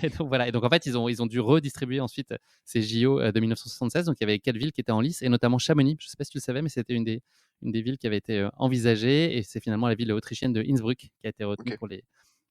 Et donc voilà, et donc en fait, ils ont dû redistribuer ensuite ces JO de 1976. Donc il y avait 4 villes qui étaient en lice, et notamment Chamonix. Je ne sais pas si tu le savais, mais c'était une des villes qui avait été envisagée, et c'est finalement la ville autrichienne de Innsbruck qui a été retenue OK. pour les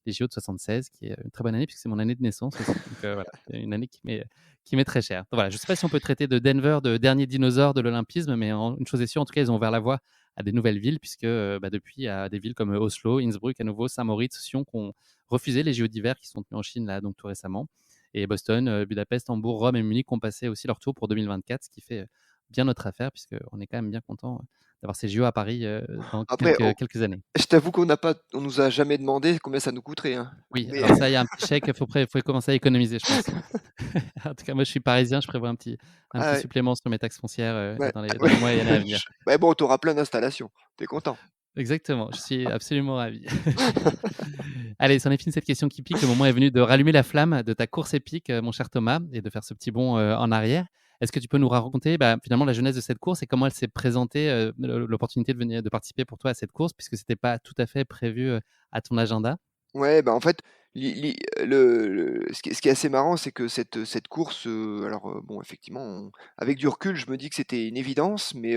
les JO de 76, qui est une très bonne année puisque c'est mon année de naissance aussi. Donc voilà, c'est une année qui m'est très chère. Donc voilà, je ne sais pas si on peut traiter de Denver de dernier dinosaure de l'olympisme, mais une chose est sûre, en tout cas, ils ont ouvert la voie à des nouvelles villes puisque depuis, il y a des villes comme Oslo, Innsbruck à nouveau, Saint-Moritz, Sion qui ont refusé les JO d'hiver qui sont tenus en Chine là, donc tout récemment. Et Boston, Budapest, Hambourg, Rome et Munich ont passé aussi leur tour pour 2024, ce qui fait bien notre affaire puisqu'on est quand même bien content d'avoir ces JO à Paris dans Après, quelques années. je t'avoue on nous a jamais demandé combien ça nous coûterait, hein. Oui, Mais alors ça, il y a un petit chèque, faut commencer à économiser, je pense. En tout cas, moi, je suis parisien, je prévois un ah petit ouais, supplément sur mes taxes foncières ouais, dans ouais, les mois et années à venir. ouais, bon, tu auras plein d'installations. Tu es content. Exactement, je suis absolument ravi. Allez, c'en est fini de cette question qui pique. Le moment est venu de rallumer la flamme de ta course épique, mon cher Thomas, et de faire ce petit bond en arrière. Est-ce que tu peux nous raconter finalement la genèse de cette course et comment elle s'est présentée, l'opportunité de participer pour toi à cette course, puisque c'était pas tout à fait prévu à ton agenda? Ouais, bah, en fait, ce qui est assez marrant, c'est que cette course, bon, effectivement, avec du recul, je me dis que c'était une évidence, mais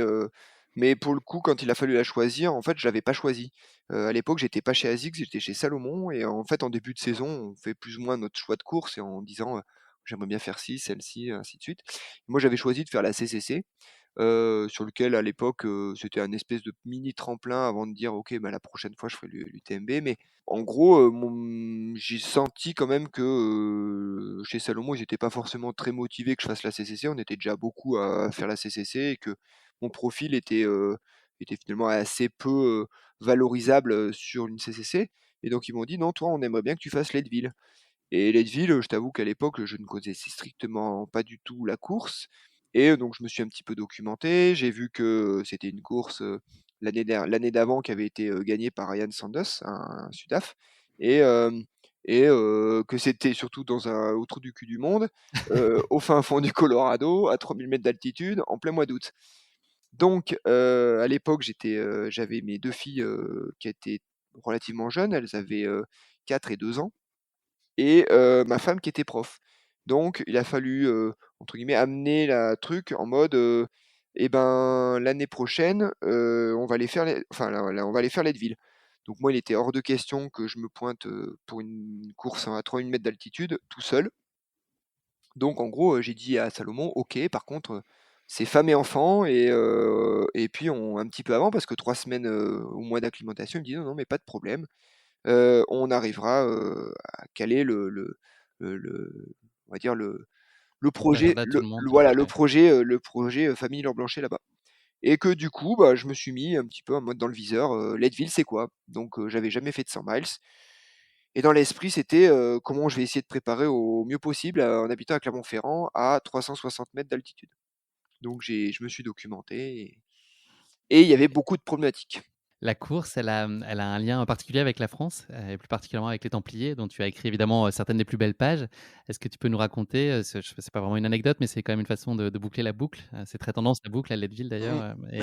pour le coup, quand il a fallu la choisir, en fait, je l'avais pas choisie. À l'époque, j'étais pas chez ASICS, j'étais chez Salomon et en fait, en début de saison, on fait plus ou moins notre choix de course et en disant, «J'aimerais bien faire ci, celle-ci», ainsi de suite. Moi, j'avais choisi de faire la CCC, sur lequel à l'époque, c'était un espèce de mini tremplin avant de dire: «OK, bah, la prochaine fois je ferai l'UTMB», mais en gros, j'ai senti quand même que, chez Salomon, ils étaient pas forcément très motivés que je fasse la CCC. On était déjà beaucoup à faire la CCC et que mon profil était finalement assez peu, valorisable, sur une CCC et donc ils m'ont dit: «Non, toi, on aimerait bien que tu fasses Leadville». Et Leadville, je t'avoue qu'à l'époque, je ne connaissais strictement pas du tout la course et donc je me suis un petit peu documenté. J'ai vu que c'était une course, l'année d'avant qui avait été, gagnée par Ryan Sanders, un Sudaf et que c'était surtout au trou du cul du monde, au fin fond du Colorado, à 3000 mètres d'altitude, en plein mois d'août. Donc à l'époque, j'avais mes 2 filles, qui étaient relativement jeunes. Elles avaient, 4 et 2 ans et ma femme qui était prof. Donc il a fallu, entre guillemets «amener la truc» en mode, et ben, l'année prochaine, on va aller faire les enfin là, on va aller faire Leadville. Donc moi, il était hors de question que je me pointe, pour une course à 3000 mètres d'altitude tout seul. Donc en gros, j'ai dit à Salomon: «OK, par contre, c'est femme et enfants et puis on un petit peu avant parce que 3 semaines, ou mois d'acclimatation». Il me dit: «Non, non, mais pas de problème». On arrivera, à caler on va dire le projet L'agenda, tout le monde, voilà ouais. le projet, famille Laure Blanchet là-bas et que du coup, bah, je me suis mis un petit peu en mode dans le viseur, Leadville c'est quoi? Donc j'avais jamais fait de 100 miles et dans l'esprit c'était, comment je vais essayer de préparer au mieux possible, en habitant à Clermont-Ferrand à 360 mètres d'altitude. Donc je me suis documenté et il y avait beaucoup de problématiques. La course, elle a un lien particulier avec la France, et plus particulièrement avec les Templiers, dont tu as écrit évidemment, certaines des plus belles pages. Est-ce que tu peux nous raconter, c'est pas vraiment une anecdote, mais c'est quand même une façon de boucler la boucle. C'est très tendance la boucle à Leadville d'ailleurs, Mmh. et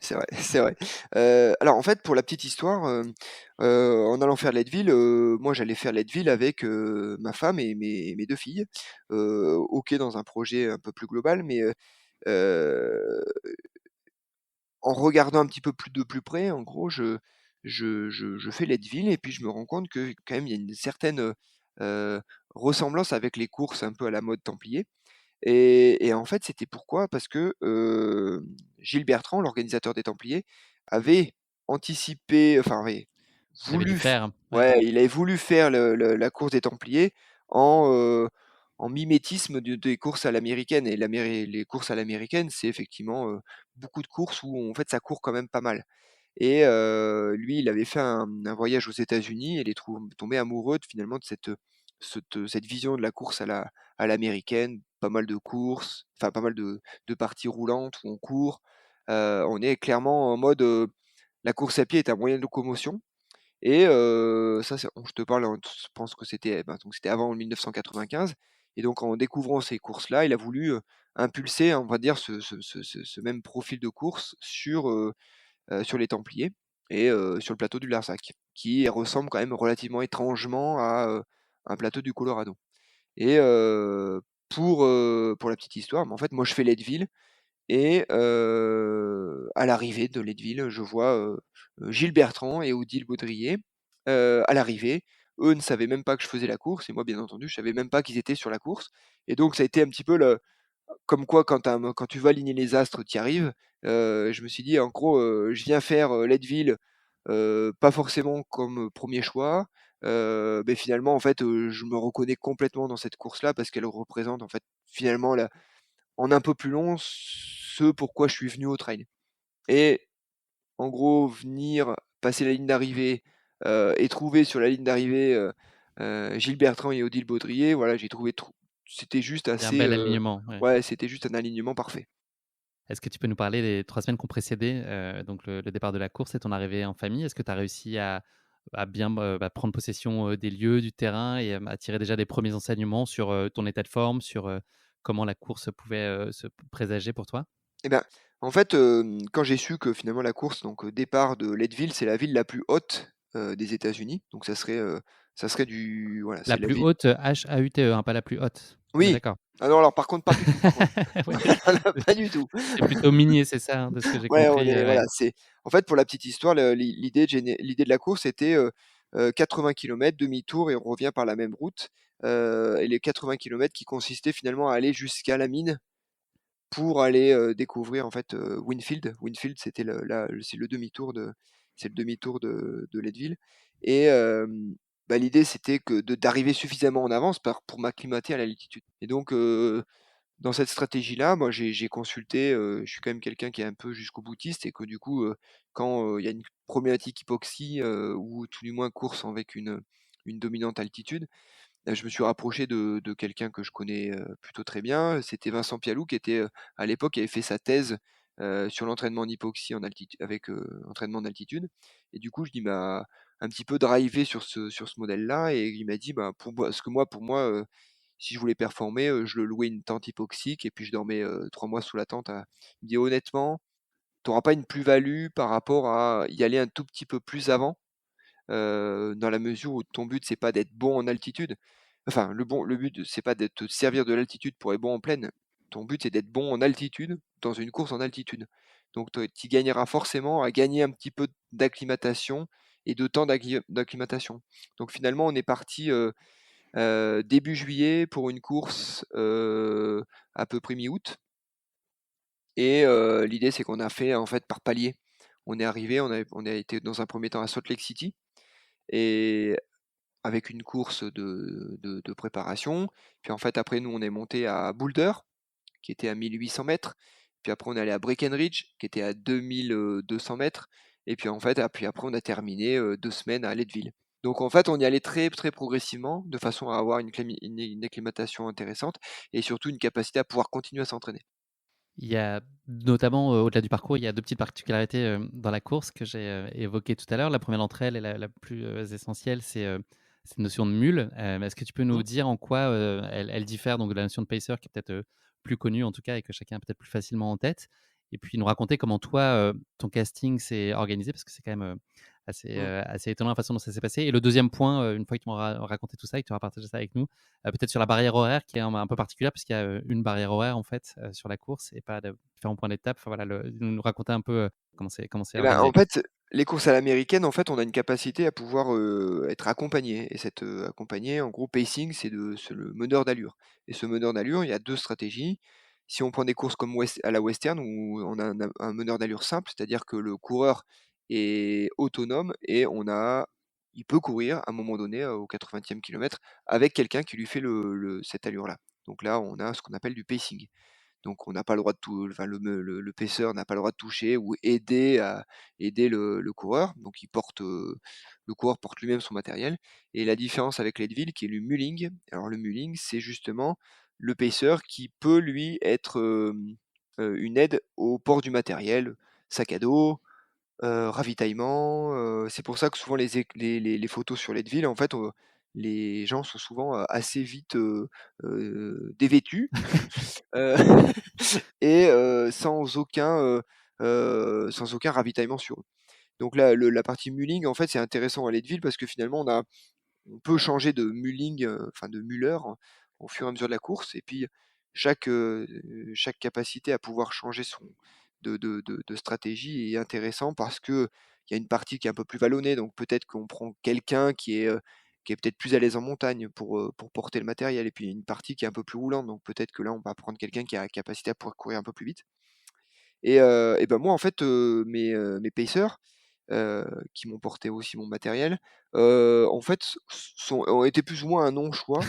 C'est vrai, c'est vrai. Alors en fait, pour la petite histoire, en allant faire Leadville, moi j'allais faire Leadville avec, ma femme et mes 2 filles. OK dans un projet un peu plus global, mais heu, en regardant un petit peu plus de plus près, en gros, je fais Leadville et puis je me rends compte que quand même il y a une certaine, ressemblance avec les courses un peu à la mode templier. Et en fait, c'était pourquoi? Parce que, Gilles Bertrand, l'organisateur des Templiers, avait anticipé, enfin avait tu avais dû voulu f faire, ouais. ouais, il avait voulu faire la course des Templiers en, en mimétisme des courses à l'américaine et les courses à l'américaine, c'est effectivement, beaucoup de courses où en fait ça court quand même pas mal. Et lui, il avait fait un voyage aux États-Unis et il est tombé amoureux finalement de cette vision de la course à l'américaine. Pas mal de courses, enfin pas mal de parties roulantes où on court. On est clairement en mode, la course à pied est un moyen de locomotion et ça c'est je te parle, je pense que c'était, bah, donc c'était avant 1995 et donc en découvrant ces courses-là, il a voulu, impulser, on va dire, ce même profil de course sur les Templiers et sur le plateau du Larzac, qui ressemble quand même relativement étrangement à, un plateau du Colorado et pour la petite histoire, mais en fait, moi, je fais Leadville et à l'arrivée de Leadville, je vois, Gilles Bertrand et Odile Baudrier, à l'arrivée. eux ne savaient même pas que je faisais la course et moi, bien entendu, je savais même pas qu'ils étaient sur la course et donc ça a été un petit peu le comme quoi quand tu veux aligner les astres, tu y arrives. Je me suis dit en gros, je viens faire, Leadville, pas forcément comme, 1 choix, beh, finalement en fait, je me reconnais complètement dans cette course-là parce qu'elle représente en fait finalement la en un peu plus long ce pourquoi je suis venu au trail et en gros venir passer la ligne d'arrivée, et trouver sur la ligne d'arrivée, Gilles Bertrand et Odile Baudrier, voilà, j'ai trouvé trou c'était juste Il y a un assez, bel alignement, ouais. ouais, c'était juste un alignement parfait. Est-ce que tu peux nous parler des 3 semaines qui ont précédé, donc le départ de la course et ton arrivée en famille? Est-ce que tu as réussi à bien, prendre possession, des lieux, du terrain et à tirer déjà des premiers enseignements sur, ton état de forme, sur, comment la course pouvait, se présager pour toi? Et ben, en fait, quand j'ai su que finalement la course, donc départ de Leadville, c'est la ville la plus haute, des États-Unis, donc ça serait du voilà, La c'est la plus ville haute, Haute, hein, pas la plus haute. On est oui! d'accord? Ah non, alors par contre pas du tout, par contre. Oui, Pas du tout. c'est plutôt minier, c'est ça, hein, de ce que j'ai Ouais, on compris, est ouais. voilà, c'est en fait, pour la petite histoire, l'idée de la course était, 80 kilomètres, demi-tour et on revient par la même route, et les 80 kilomètres qui consistaient finalement à aller jusqu'à la mine pour aller, découvrir en fait, Winfield. Winfield, c'était c'est le demi-tour de Leadville et bah, l'idée c'était que d'arriver suffisamment en avance pour m'acclimater à l'altitude et donc dans cette stratégie-là, moi, j'ai consulté, je suis quand même quelqu'un qui est un peu jusqu'au boutiste et que du coup, quand, il y a une problématique hypoxie, ou tout du moins course avec une dominante altitude, je me suis rapproché de quelqu'un que je connais, plutôt très bien. C'était Vincent Pialou qui était, à l'époque, qui avait fait sa thèse, sur l'entraînement en hypoxie en altitu avec, entraînement en altitude et du coup, je dis m'a un petit peu drivé sur ce modèle-là et il m'a dit: «Bah, pour moi, si je voulais performer, je louais une tente hypoxique et puis je dormais, 3 mois sous la tente à il me dit: «Honnêtement, tu auras pas une plus-value par rapport à y aller un tout petit peu plus avant, dans la mesure où ton but c'est pas d'être bon en altitude. Enfin le but c'est pas de te servir de l'altitude pour être bon en plaine. Ton but c'est d'être bon en altitude, dans une course en altitude. Donc tu gagneras forcément à gagner un petit peu d'acclimatation et de temps d'acclimatation». Donc finalement on est parti, début juillet pour une course, à peu près mi-août et l'idée c'est qu'on a fait en fait par palier. On est arrivé, on a été dans un premier temps à Salt Lake City et avec une course de préparation. Puis en fait après nous on est monté à Boulder, qui était à 1 800 mètres. Puis après on est allé à Breckenridge, qui était à 2 200 mètres. Et puis en fait, puis après on a terminé 2 semaines à Leadville. Donc en fait on y allait très très progressivement, de façon à avoir une acclimatation intéressante et surtout une capacité à pouvoir continuer à s'entraîner. Il y a notamment, au-delà du parcours, il y a 2 petites particularités, dans la course que j'ai, évoquées tout à l'heure. La première d'entre elles et la plus, essentielle, c'est, cette notion de mule. Est-ce que tu peux nous Mmh. dire en quoi, elle diffère donc de la notion de pacer qui est peut-être, plus connue en tout cas et que chacun a peut-être plus facilement en tête? Et puis nous raconter comment toi, ton casting s'est organisé parce que c'est quand même, Mmh. assez étonnant la façon dont ça s'est passé. Et le deuxième point, une fois que tu m'auras raconté tout ça et que tu auras partagé ça avec nous, peut-être sur la barrière horaire qui est un peu particulière puisqu'il y a, une barrière horaire en fait, sur la course et pas de différents points d'étape. Enfin voilà, nous raconter un peu, comment c'est Et ben, organisé. en fait, les courses à l'américaine, en fait, on a une capacité à pouvoir, être accompagné et cet, accompagné, en gros, pacing, c'est le meneur d'allure et ce meneur d'allure, il y a 2 stratégies. Si on prend des courses comme à la western où on a un meneur d'allure simple, c'est-à-dire que le coureur est autonome et il peut courir à un moment donné, au 80e kilomètre avec quelqu'un qui lui fait cette allure-là. Donc là, on a ce qu'on appelle du pacing. Donc on n'a pas le droit de tout enfin le paisseur n'a pas le droit de toucher ou aider le coureur. Donc le coureur porte lui-même son matériel et la différence avec Leadville qui est le mulling, alors le mulling, c'est justement le paisseur qui peut lui être, une aide au port du matériel, sac à dos, ravitaillement, c'est pour ça que souvent les photos sur Leadville en fait, les gens sont souvent, assez vite, dévêtus. Heu et sans aucun ravitaillement sur eux. Donc la partie mulling, en fait, c'est intéressant à Leadville parce que finalement on peut changer de mulling, enfin de muller au fur et à mesure de la course et puis chaque, heu, chaque capacité à pouvoir changer son de stratégie est intéressant parce qu'il y a une partie qui est un peu plus vallonnée, donc peut-être qu'on prend quelqu'un qui est, qui est peut-être plus à l'aise en montagne pour porter le matériel et puis une partie qui est un peu plus roulante, donc peut-être que là, on va prendre quelqu'un qui a la capacité à pouvoir courir un peu plus vite et ben, moi, en fait, mes pacers, qui m'ont porté aussi mon matériel, en fait, ont été plus ou moins un non-choix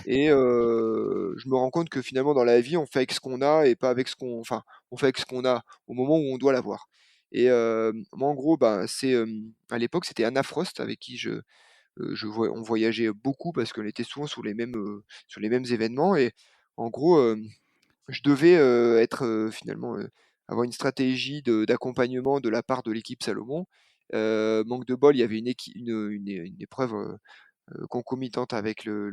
et je me rends compte que finalement dans la vie, on fait avec ce qu'on a et pas avec ce qu'on enfin, on fait avec ce qu'on a au moment où on doit l'avoir et moi, en gros, ben, à l'époque, c'était Anna Frost avec qui on voyageait beaucoup parce qu'on était souvent sur les mêmes événements et en gros, je devais, finalement, avoir une stratégie d'accompagnement de la part de l'équipe Salomon. Manque de bol, il y avait une épreuve, concomitante avec le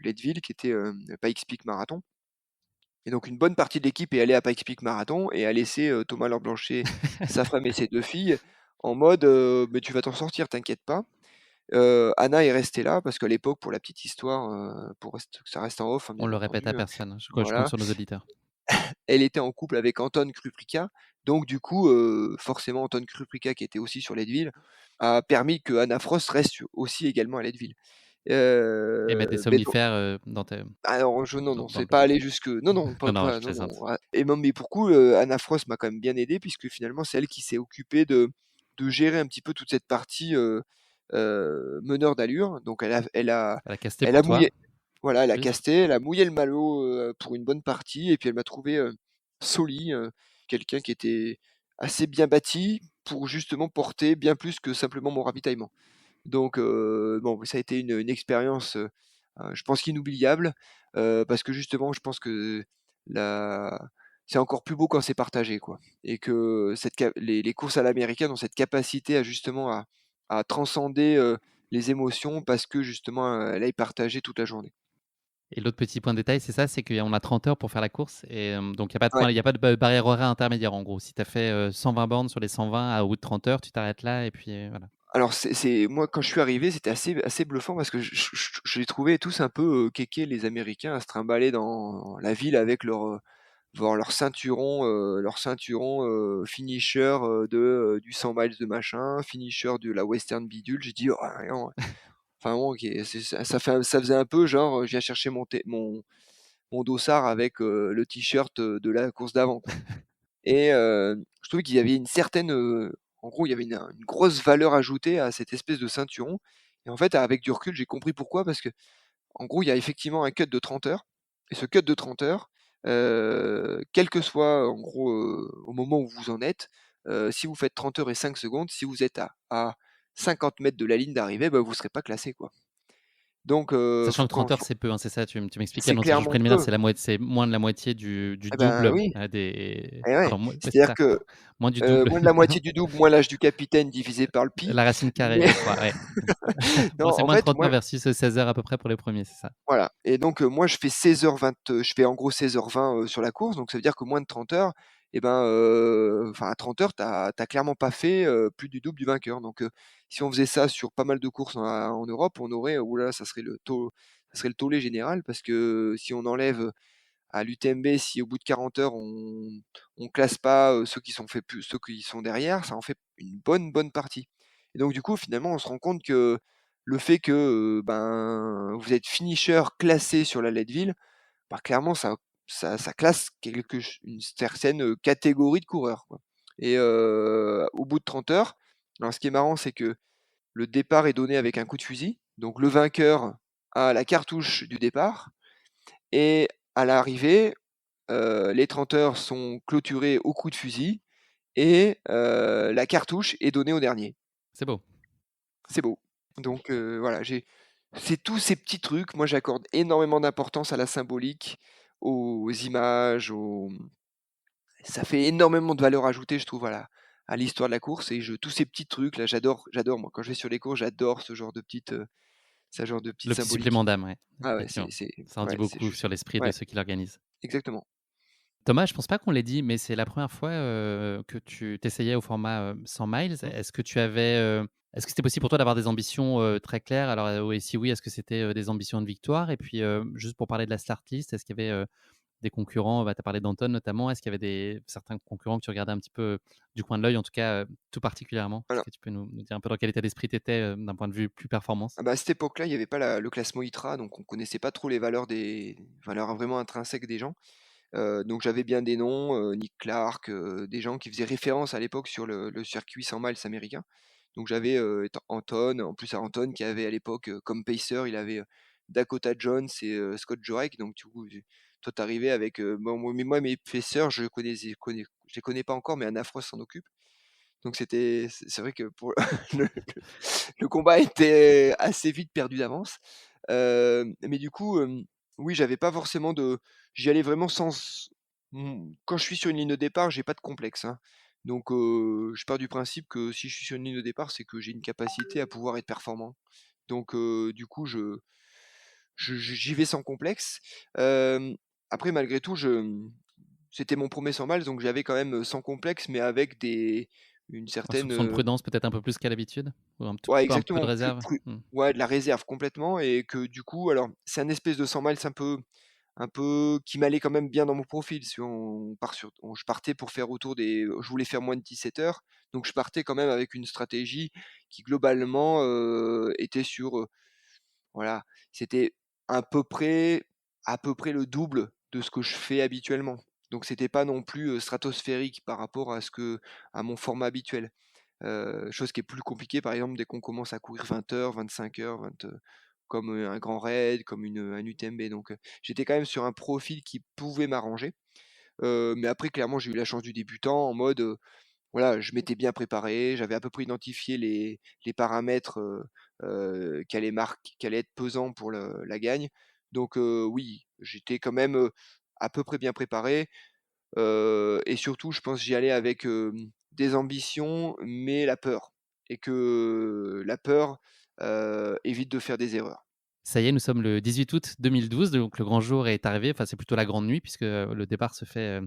Leadville qui était, Pikes Peak Marathon et donc une bonne partie de l'équipe est allée à Pikes Peak Marathon et a laissé, Thomas Lorblanchet, sa femme et ses 2 filles en mode, «Mais tu vas t'en sortir, t'inquiète pas». Anna est restée là parce qu'à l'époque, pour la petite histoire, que ça reste en off, hein, On bien le répète à entendu, personne, hein. Je compte voilà. sur nos auditeurs. Elle était en couple avec Anton Krupika, donc du coup, forcément Anton Krupika qui était aussi sur Leadville, a permis que Anna Frost reste aussi également à Leadville. Et mettre des Mais donc somnifères, dans tes alors je non, non, dans c'est le pas allé jusque non, non, non, pas non, je pas non, non, plaisante. ah et non, mais pour coup, Anna Frost m'a quand même bien aidé puisque finalement c'est elle qui s'est occupée de gérer un petit peu toute cette partie, meneur d'allure. Donc Elle a casté elle pour a toi, mouillé voilà, elle a plus. casté, elle a mouillé le maillot, pour une bonne partie et puis elle m'a trouvé, Soli, quelqu'un qui était assez bien bâti pour justement porter bien plus que simplement mon ravitaillement. Donc bon, ça a été une expérience, je pense inoubliable, parce que justement je pense que la c'est encore plus beau quand c'est partagé, quoi et que les courses à l'américaine ont cette capacité à justement à transcender, les émotions parce que justement, elle est partagée toute la journée. Et l'autre petit point de détail, c'est ça, c'est qu'on a 30 heures pour faire la course et donc Ouais. il y a pas de barrière horaire intermédiaire, en gros. Si tu as fait, 120 bornes sur les 120, au bout de 30 heures, tu t'arrêtes là et puis, voilà. Alors c'est moi quand je suis arrivé, c'était assez bluffant parce que je les trouvais tous un peu, kékés les Américains à se trimballer dans la ville avec voir leur ceinturon, finisher, du 100 miles de machin, finisher de la Western Bidule. J'ai dit: «Oh non». Enfin bon, OK, ça faisait un peu genre, je viens chercher mon dossard avec, le t-shirt, de la course d'avant, quoi et je trouvais qu'il y avait une certaine, en gros, il y avait une grosse valeur ajoutée à cette espèce de ceinturon et en fait, avec du recul, j'ai compris pourquoi parce que en gros, il y a effectivement un cut de 30 heures et ce cut de 30 heures, quel que soit en gros, au moment où vous en êtes, si vous faites 30 heures et 5 secondes, si vous êtes à 50 mètres de la ligne d'arrivée, bah, vous serez pas classé, quoi. Donc Sachant faut que 30 heures, faut c'est peu, hein, c'est ça, tu m'expliquais c'est dans tes jours clairement préliminaires, peu. c'est moins de la moitié du Eh ben, double, oui des et ouais. enfin, moins ouais, c'est C'est-à-dire ça, que, moins du double. moins de la moitié du double, moins l'âge du capitaine divisé par le pi, La racine carrée mais de 3, ouais. non, Bon, c'est en moins de fait, 30 heures moi versus, 16 heures à peu près pour les premiers, c'est ça? voilà et donc moi je fais 16h20, je fais en gros 16h20, sur la course, donc ça veut dire que moins de 30 heures et ben, enfin à 30 heures, tu as clairement pas fait, plus du double du vainqueur, donc si on faisait ça sur pas mal de courses en Europe, on aurait ouh là là, ça serait le tollé général parce que si on enlève, à l'UTMB, si au bout de 40 heures on classe pas, ceux qui sont derrière, ça en fait une bonne partie et donc du coup, finalement, on se rend compte que le fait que, ben, vous êtes finisher classé sur la Leadville, bah, clairement ça classe une certaine, catégorie de coureurs, quoi et au bout de 30 heures, alors ce qui est marrant, c'est que le départ est donné avec un coup de fusil, donc le vainqueur a la cartouche du départ et à l'arrivée, les 30 heures sont clôturées au coup de fusil et la cartouche est donnée au dernier. C'est beau. C'est beau. Donc voilà, c'est tous ces petits trucs. Moi, j'accorde énormément d'importance à la symbolique, aux images, ça fait énormément de valeur ajoutée, je trouve, à l'histoire de la course et tous ces petits trucs là, j'adore moi. Quand je vais sur les courses, j'adore ce genre de petites Le petit supplément symboliques. d'âme, ouais, Ah ouais, effectivement. Ça en dit ouais, c'est beaucoup juste sur l'esprit de ouais, ceux qui l'organisent. exactement. Thomas, je pense pas qu'on l'ait dit, mais c'est la première fois, que tu t'essayais au format, 100 miles. Mmh. Est-ce que c'était possible pour toi d'avoir des ambitions, très claires? Alors, et si oui, est-ce que c'était, des ambitions de victoire? Et puis, juste pour parler de la start list, est-ce qu'il y avait, des concurrents? Bah, tu as parlé d'Anton notamment. Est-ce qu'il y avait certains concurrents que tu regardais un petit peu du coin de l'œil, en tout cas, tout particulièrement? Est-ce Alors, que tu peux nous dire un peu dans quel état d'esprit tu étais, d'un point de vue plus performance? ah bah, à cette époque-là, il y avait pas le classement ITRA, donc on connaissait pas trop les valeurs vraiment intrinsèques des gens. Donc j'avais bien des noms, Nick Clark, des gens qui faisaient référence à l'époque sur le circuit 100 miles américain. Donc j'avais, Anton, en plus Anton qui avait à l'époque, comme pacer, il avait, Dakota Jones et Scott Jurek. Donc du coup, toi tu arrivais avec, bon moi mes pacers je les connais pas encore, mais Anna Frost s'en occupe. Donc c'est vrai que pour le combat était assez vite perdu d'avance. Mais du coup, oui, j'avais pas forcément de j'y allais vraiment quand je suis sur une ligne de départ, j'ai pas de complexe, hein. Donc je pars du principe que si je suis sur une ligne de départ, c'est que j'ai une capacité à pouvoir être performant. Donc du coup, j'y vais sans complexe. Après malgré tout, c'était mon premier er 100 miles, donc j'avais quand même, sans complexe, mais avec une Un certaine, soupçon de prudence peut-être un peu plus qu'à l'habitude? Ou ouais, un peu de exactement, réserve? Mmh. ouais, de la réserve complètement. Et que du coup, alors c'est un espèce de 100 miles un peu qui m'allait quand même bien dans mon profil. Si on part sur on je partais pour faire autour des je voulais faire moins de 17 heures, donc je partais quand même avec une stratégie qui globalement, était sur, voilà, c'était à peu près le double de ce que je fais habituellement. Donc c'était pas non plus, stratosphérique par rapport à mon format habituel. Chose qui est plus compliquée, par exemple, dès qu'on commence à courir 20 heures, 25 heures, comme, un grand raid, comme un UTMB. Donc, j'étais quand même sur un profil qui pouvait m'arranger. Mais après, clairement, j'ai eu la chance du débutant en mode, voilà, je m'étais bien préparé, j'avais à peu près identifié les paramètres, qui allaient être pesants pour la gagne. Donc, oui, j'étais quand même, à peu près bien préparé. Et surtout, je pense, j'y allais avec, des ambitions, mais la peur. Et que la peur, évite de faire des erreurs. Ça y est, nous sommes le 18 août 2012, donc le grand jour est arrivé. Enfin, c'est plutôt la grande nuit puisque, le départ se fait,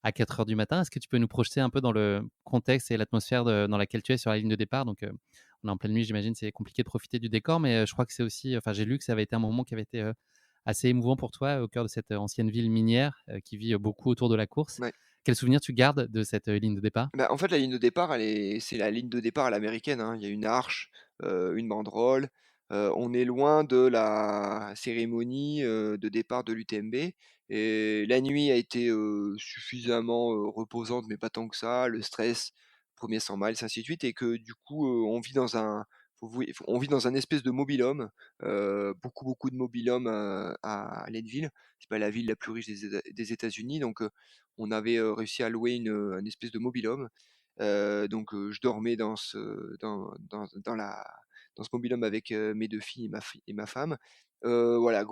à 4 heures du matin. Est-ce que tu peux nous projeter un peu dans le contexte et l'atmosphère dans laquelle tu es sur la ligne de départ? Donc, on est en pleine nuit, j'imagine, c'est compliqué de profiter du décor, mais, je crois que c'est aussi, enfin, j'ai lu que ça avait été un moment qui avait été, assez émouvant pour toi, au cœur de cette, ancienne ville minière, qui vit, beaucoup autour de la course. Ouais. Quel souvenir tu gardes de cette, ligne de départ? Bah, en fait, la ligne de départ, c'est la ligne de départ à l'américaine, hein. Il y a une arche, une banderole, on est loin de la cérémonie, de départ de l'UTMB. Et la nuit a été, suffisamment, reposante, mais pas tant que ça. Le stress, premier er 100 miles, ainsi de suite. Et que du coup, on vit dans un espèce de mobil-home, beaucoup, beaucoup de mobil-home, à Leadville. C'est pas la ville la plus riche des États-Unis. Donc on avait, réussi à louer un espèce de mobil-home. Donc je dormais dans ce mobil-home avec, mes 2 filles et ma femme. Voilà,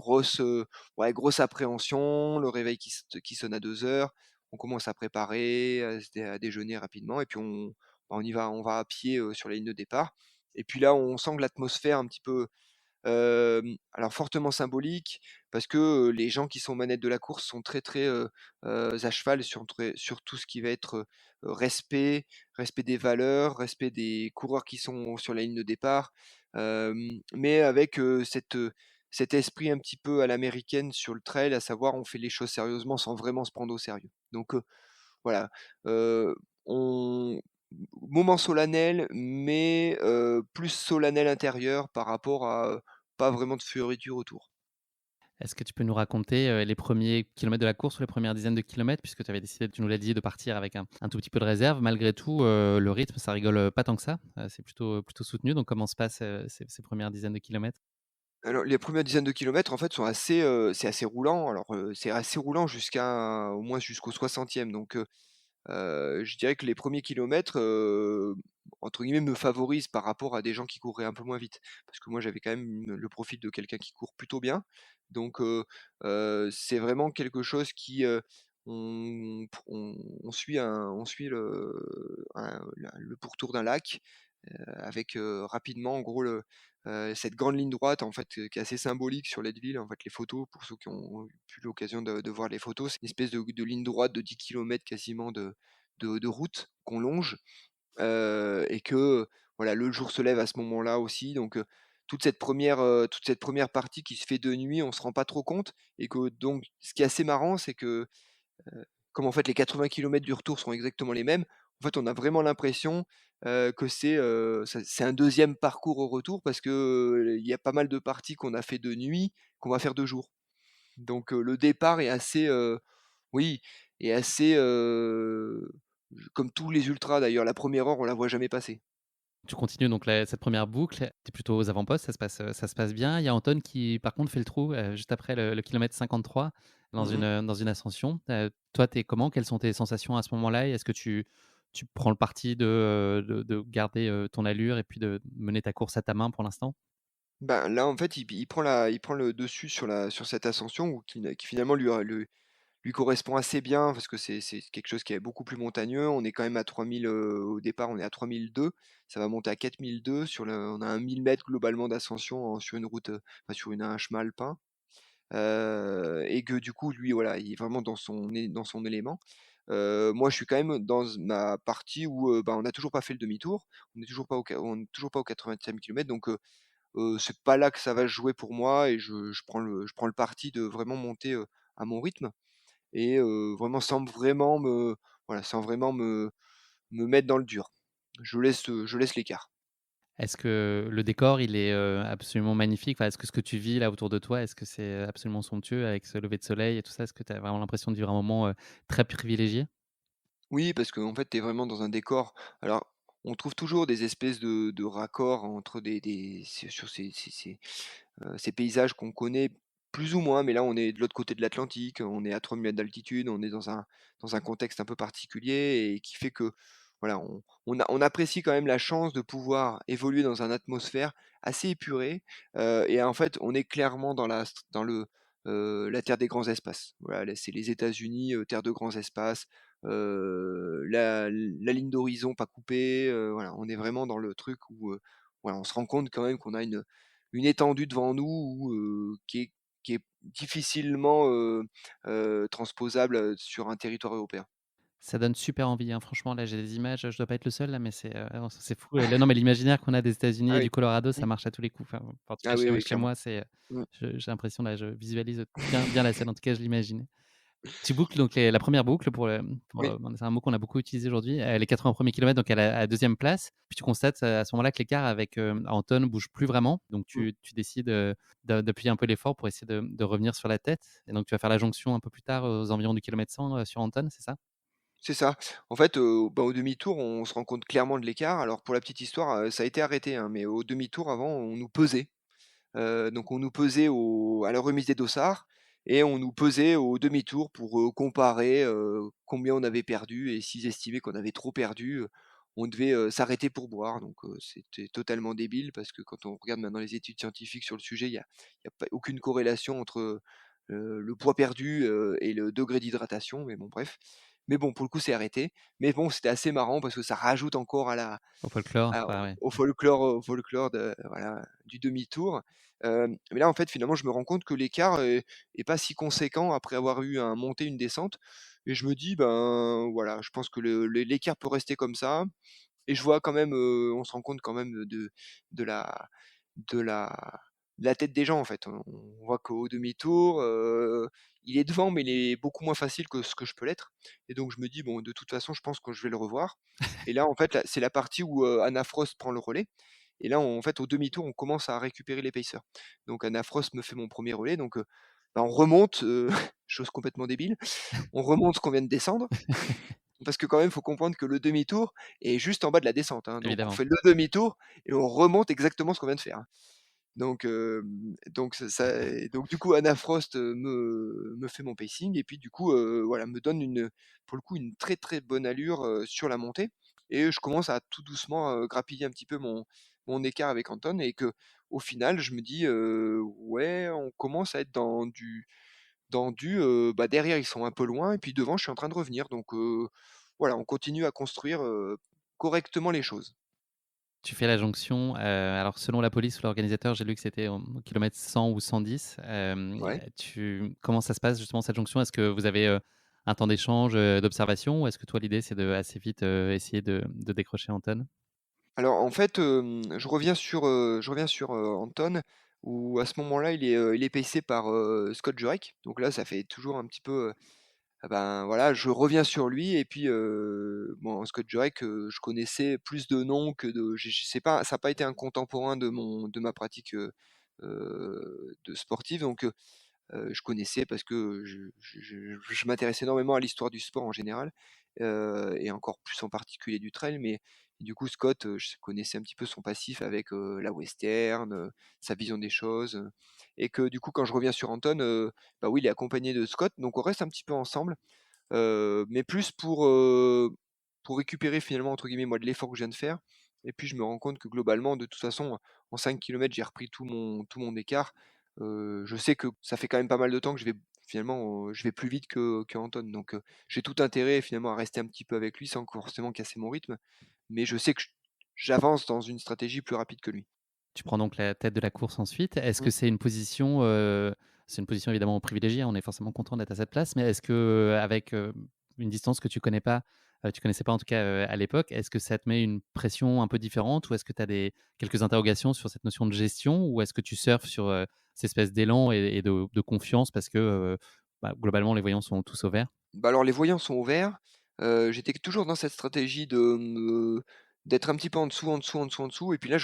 ouais, grosse appréhension, le réveil qui sonne à 2 heures. On commence à préparer, à déjeuner rapidement. Et puis on va à pied, sur la ligne de départ. Et puis là, on sent que l'atmosphère un petit peu, alors fortement symbolique, parce que, les gens qui sont aux manettes de la course sont très, très, à cheval sur tout ce qui va être, respect des valeurs, respect des coureurs qui sont sur la ligne de départ. Mais avec, cet esprit un petit peu à l'américaine sur le trail, à savoir on fait les choses sérieusement sans vraiment se prendre au sérieux. Donc, voilà, on moment solennel, mais plus solennel intérieur par rapport à, pas vraiment de fioriture autour. Est-ce que tu peux nous raconter, les premiers kilomètres de la course ou les premières dizaines de kilomètres? Puisque tu avais décidé, tu nous l'as dit, de partir avec un tout petit peu de réserve. Malgré tout, le rythme, ça rigole, pas tant que ça. C'est plutôt soutenu. Donc comment se passent, ces 1 dizaines de kilomètres? Alors les premières dizaines de kilomètres en fait c'est assez roulant. Alors, c'est assez roulant jusqu'à au moins jusqu'au 60e. Donc, je dirais que les premiers kilomètres, entre guillemets, «me favorisent» par rapport à des gens qui couraient un peu moins vite. Parce que moi, j'avais quand même le profil de quelqu'un qui court plutôt bien. Donc, c'est vraiment quelque chose qui, on suit le pourtour d'un lac, avec, rapidement, en gros, cette grande ligne droite, en fait, qui est assez symbolique sur Leadville. En fait, les photos, pour ceux qui ont eu l'occasion de voir les photos, c'est une espèce de ligne droite de 10 kilomètres quasiment de route qu'on longe, et que, voilà, le jour se lève à ce moment-là aussi. Donc, toute cette première partie qui se fait de nuit, on se rend pas trop compte et que donc ce qui est assez marrant, c'est que, comme en fait les 80 kilomètres du retour sont exactement les mêmes, en fait on a vraiment l'impression, que c'est un deuxième parcours au retour parce que, il y a pas mal de parties qu'on a fait de nuit, qu'on va faire de jour. Donc, le départ est assez, oui, est assez, comme tous les ultras d'ailleurs, la première heure on la voit jamais passer. Tu continues donc cette première boucle, tu es plutôt aux avant-postes, ça se passe bien. Il y a Anton qui, par contre, fait le trou, juste après le kilomètre 53 Mmh. dans une ascension. Toi, tu es comment? Quelles sont tes sensations à ce moment-là? Et est-ce que tu prends le parti de garder, ton allure et puis de mener ta course à ta main pour l'instant? Ben, là, en fait, il prend le dessus sur cette ascension ou qui finalement lui correspond assez bien parce que c'est quelque chose qui est beaucoup plus montagneux. On est quand même à 3000, au départ, on est à 3002, ça va monter à 4002 on a un 1000 mètres globalement d'ascension sur une route, enfin sur un chemin alpin. Et que du coup, lui, voilà, il est vraiment dans son élément. Moi, je suis quand même dans ma partie où, bah, on n'a toujours pas fait le demi-tour. On n'est toujours pas au 80e kilomètre, donc c'est pas là que ça va se jouer pour moi et je prends le parti de vraiment monter, à mon rythme et vraiment sans vraiment me mettre dans le dur. Je laisse l'écart. Est-ce que le décor, il est, absolument magnifique? Enfin, est-ce que ce que tu vis là autour de toi, est-ce que c'est, absolument somptueux avec ce lever de soleil et tout ça? Est-ce que tu as vraiment l'impression de vivre un moment, très privilégié? Oui, parce qu'en fait, tu es vraiment dans un décor. Alors, on trouve toujours des espèces de raccords entre des sur ces paysages qu'on connaît plus ou moins, mais là, on est de l'autre côté de l'Atlantique, on est à 3000 mètres d'altitude, on est dans un contexte un peu particulier et qui fait que, voilà, on apprécie quand même la chance de pouvoir évoluer dans une atmosphère assez épurée, et en fait, on est clairement la terre des grands espaces. Voilà, là, c'est les États-Unis, terre de grands espaces, la ligne d'horizon pas coupée, voilà, on est vraiment dans le truc où, voilà, on se rend compte quand même qu'on a une étendue devant nous qui est difficilement, transposable, sur un territoire européen. Ça donne super envie, hein. Franchement, là, j'ai des images, je dois pas être le seul là, mais non, c'est fou et là, non, mais l'imaginaire qu'on a des États-Unis Ah et oui. du Colorado, ça Mmh. marche à tous les coups. Enfin, en tout cas, Ah oui, oui, chez clairement. moi, c'est, Mmh. j'ai l'impression là, je visualise bien la scène. En tout cas, je l'imaginais. Tu boucles donc la première boucle Oui, bon, c'est un mot qu'on a beaucoup utilisé aujourd'hui, les 80 premiers kilomètres, donc à la 2e place. Puis tu constates, à ce moment-là que l'écart avec, Anton bouge plus vraiment. Donc mmh, tu décides, d'appuyer un peu l'effort pour essayer de revenir sur la tête et donc tu vas faire la jonction un peu plus tard, aux environs du kilomètre 100, sur Anton, c'est ça? c'est ça. En fait, bah, au demi-tour, on se rend compte clairement de l'écart. Alors pour la petite histoire, ça a été arrêté, hein, mais au demi-tour avant, on nous pesait. Donc on nous pesait à la remise des dossards et on nous pesait au demi-tour pour, comparer, combien on avait perdu et s'ils estimaient qu'on avait trop perdu, on devait, s'arrêter pour boire. Donc c'était totalement débile parce que quand on regarde maintenant les études scientifiques sur le sujet, il y a pas aucune corrélation entre, le poids perdu, et le degré d'hydratation, mais bon bref. Mais bon, pour le coup, c'est arrêté. Mais bon, c'était assez marrant parce que ça rajoute encore Au folklore? à Bah, ouais. au folklore de voilà, du demi-tour. Mais là, en fait, finalement, je me rends compte que l'écart est pas si conséquent après avoir eu un montée, une descente et je me dis: «Ben, voilà, je pense que l'écart peut rester comme ça». Et je vois quand même, on se rend compte quand même de la de la de la tête des gens, en fait. On voit qu'au demi-tour, il est devant, mais il est beaucoup moins facile que ce que je peux l'être et donc je me dis: «Bon, de toute façon, je pense que je vais le revoir» et là, en fait, là, c'est la partie où, Anna Frost prend le relais et là, en fait, au demi-tour, on commence à récupérer l'épaisseur. Donc Anna Frost me fait mon premier relais, donc bah, on remonte, chose complètement débile, on remonte ce qu'on vient de descendre parce que quand même, il faut comprendre que le demi-tour est juste en bas de la descente, hein, donc on Évidemment. fait le demi-tour et on remonte exactement ce qu'on vient de faire, hein. Donc donc du coup, Anna Frost, me fait mon pacing et puis du coup, voilà, me donne pour le coup, une très, très bonne allure, sur la montée et je commence à tout doucement, grappiller un petit peu mon écart avec Anton et que au final, je me dis: «Ouais, on commence à être bah, derrière, ils sont un peu loin et puis devant, je suis en train de revenir». Donc voilà, on continue à construire, correctement les choses. Tu fais la jonction, alors selon la police ou l'organisateur, j'ai lu que c'était au kilomètre 100 ou 110. Ouais. Comment ça se passe justement cette jonction? Est-ce que vous avez, un temps d'échange, d'observation ou est-ce que toi l'idée c'est de assez vite, essayer de décrocher Anton? Alors en fait, je reviens sur Anton, où à ce moment-là, il est pacé par, Scott Jurek. Donc là, ça fait toujours un petit peu, ah ben, voilà, je reviens sur lui et puis, bon, Scott Jurek, je connaissais plus de noms que de j'ai c'est pas ça a pas été un contemporain de ma pratique, de sportive donc je connaissais parce que je m'intéresse énormément à l'histoire du sport en général, et encore plus en particulier du trail. Mais du coup, Scott, je connaissais un petit peu son passif avec la western, sa vision des choses, et que du coup, quand je reviens sur Anton, bah oui, il est accompagné de Scott, donc on reste un petit peu ensemble, mais plus pour récupérer finalement entre guillemets moi de l'effort que je viens de faire. Et puis je me rends compte que globalement, de toute façon, en 5 kilomètres, j'ai repris tout mon écart. Je sais que ça fait quand même pas mal de temps que je vais finalement, je vais plus vite que Anton, donc j'ai tout intérêt finalement à rester un petit peu avec lui sans forcément casser mon rythme. Mais je sais que j'avance dans une stratégie plus rapide que lui. Tu prends donc la tête de la course ensuite. Est-ce que Mmh. c'est une position évidemment privilégiée, hein, on est forcément content d'être à cette place, mais est-ce que, avec, une distance que tu connaissais pas en tout cas, à l'époque, est-ce que ça te met une pression un peu différente? Ou est-ce que tu as quelques interrogations sur cette notion de gestion? Ou est-ce que tu surfes sur, cette espèce d'élan et de confiance parce que, bah, globalement les voyants sont tous au vert? Bah, alors les voyants sont ouverts. J'étais toujours dans cette stratégie d'être un petit peu en dessous, en dessous, en dessous, en dessous, et puis là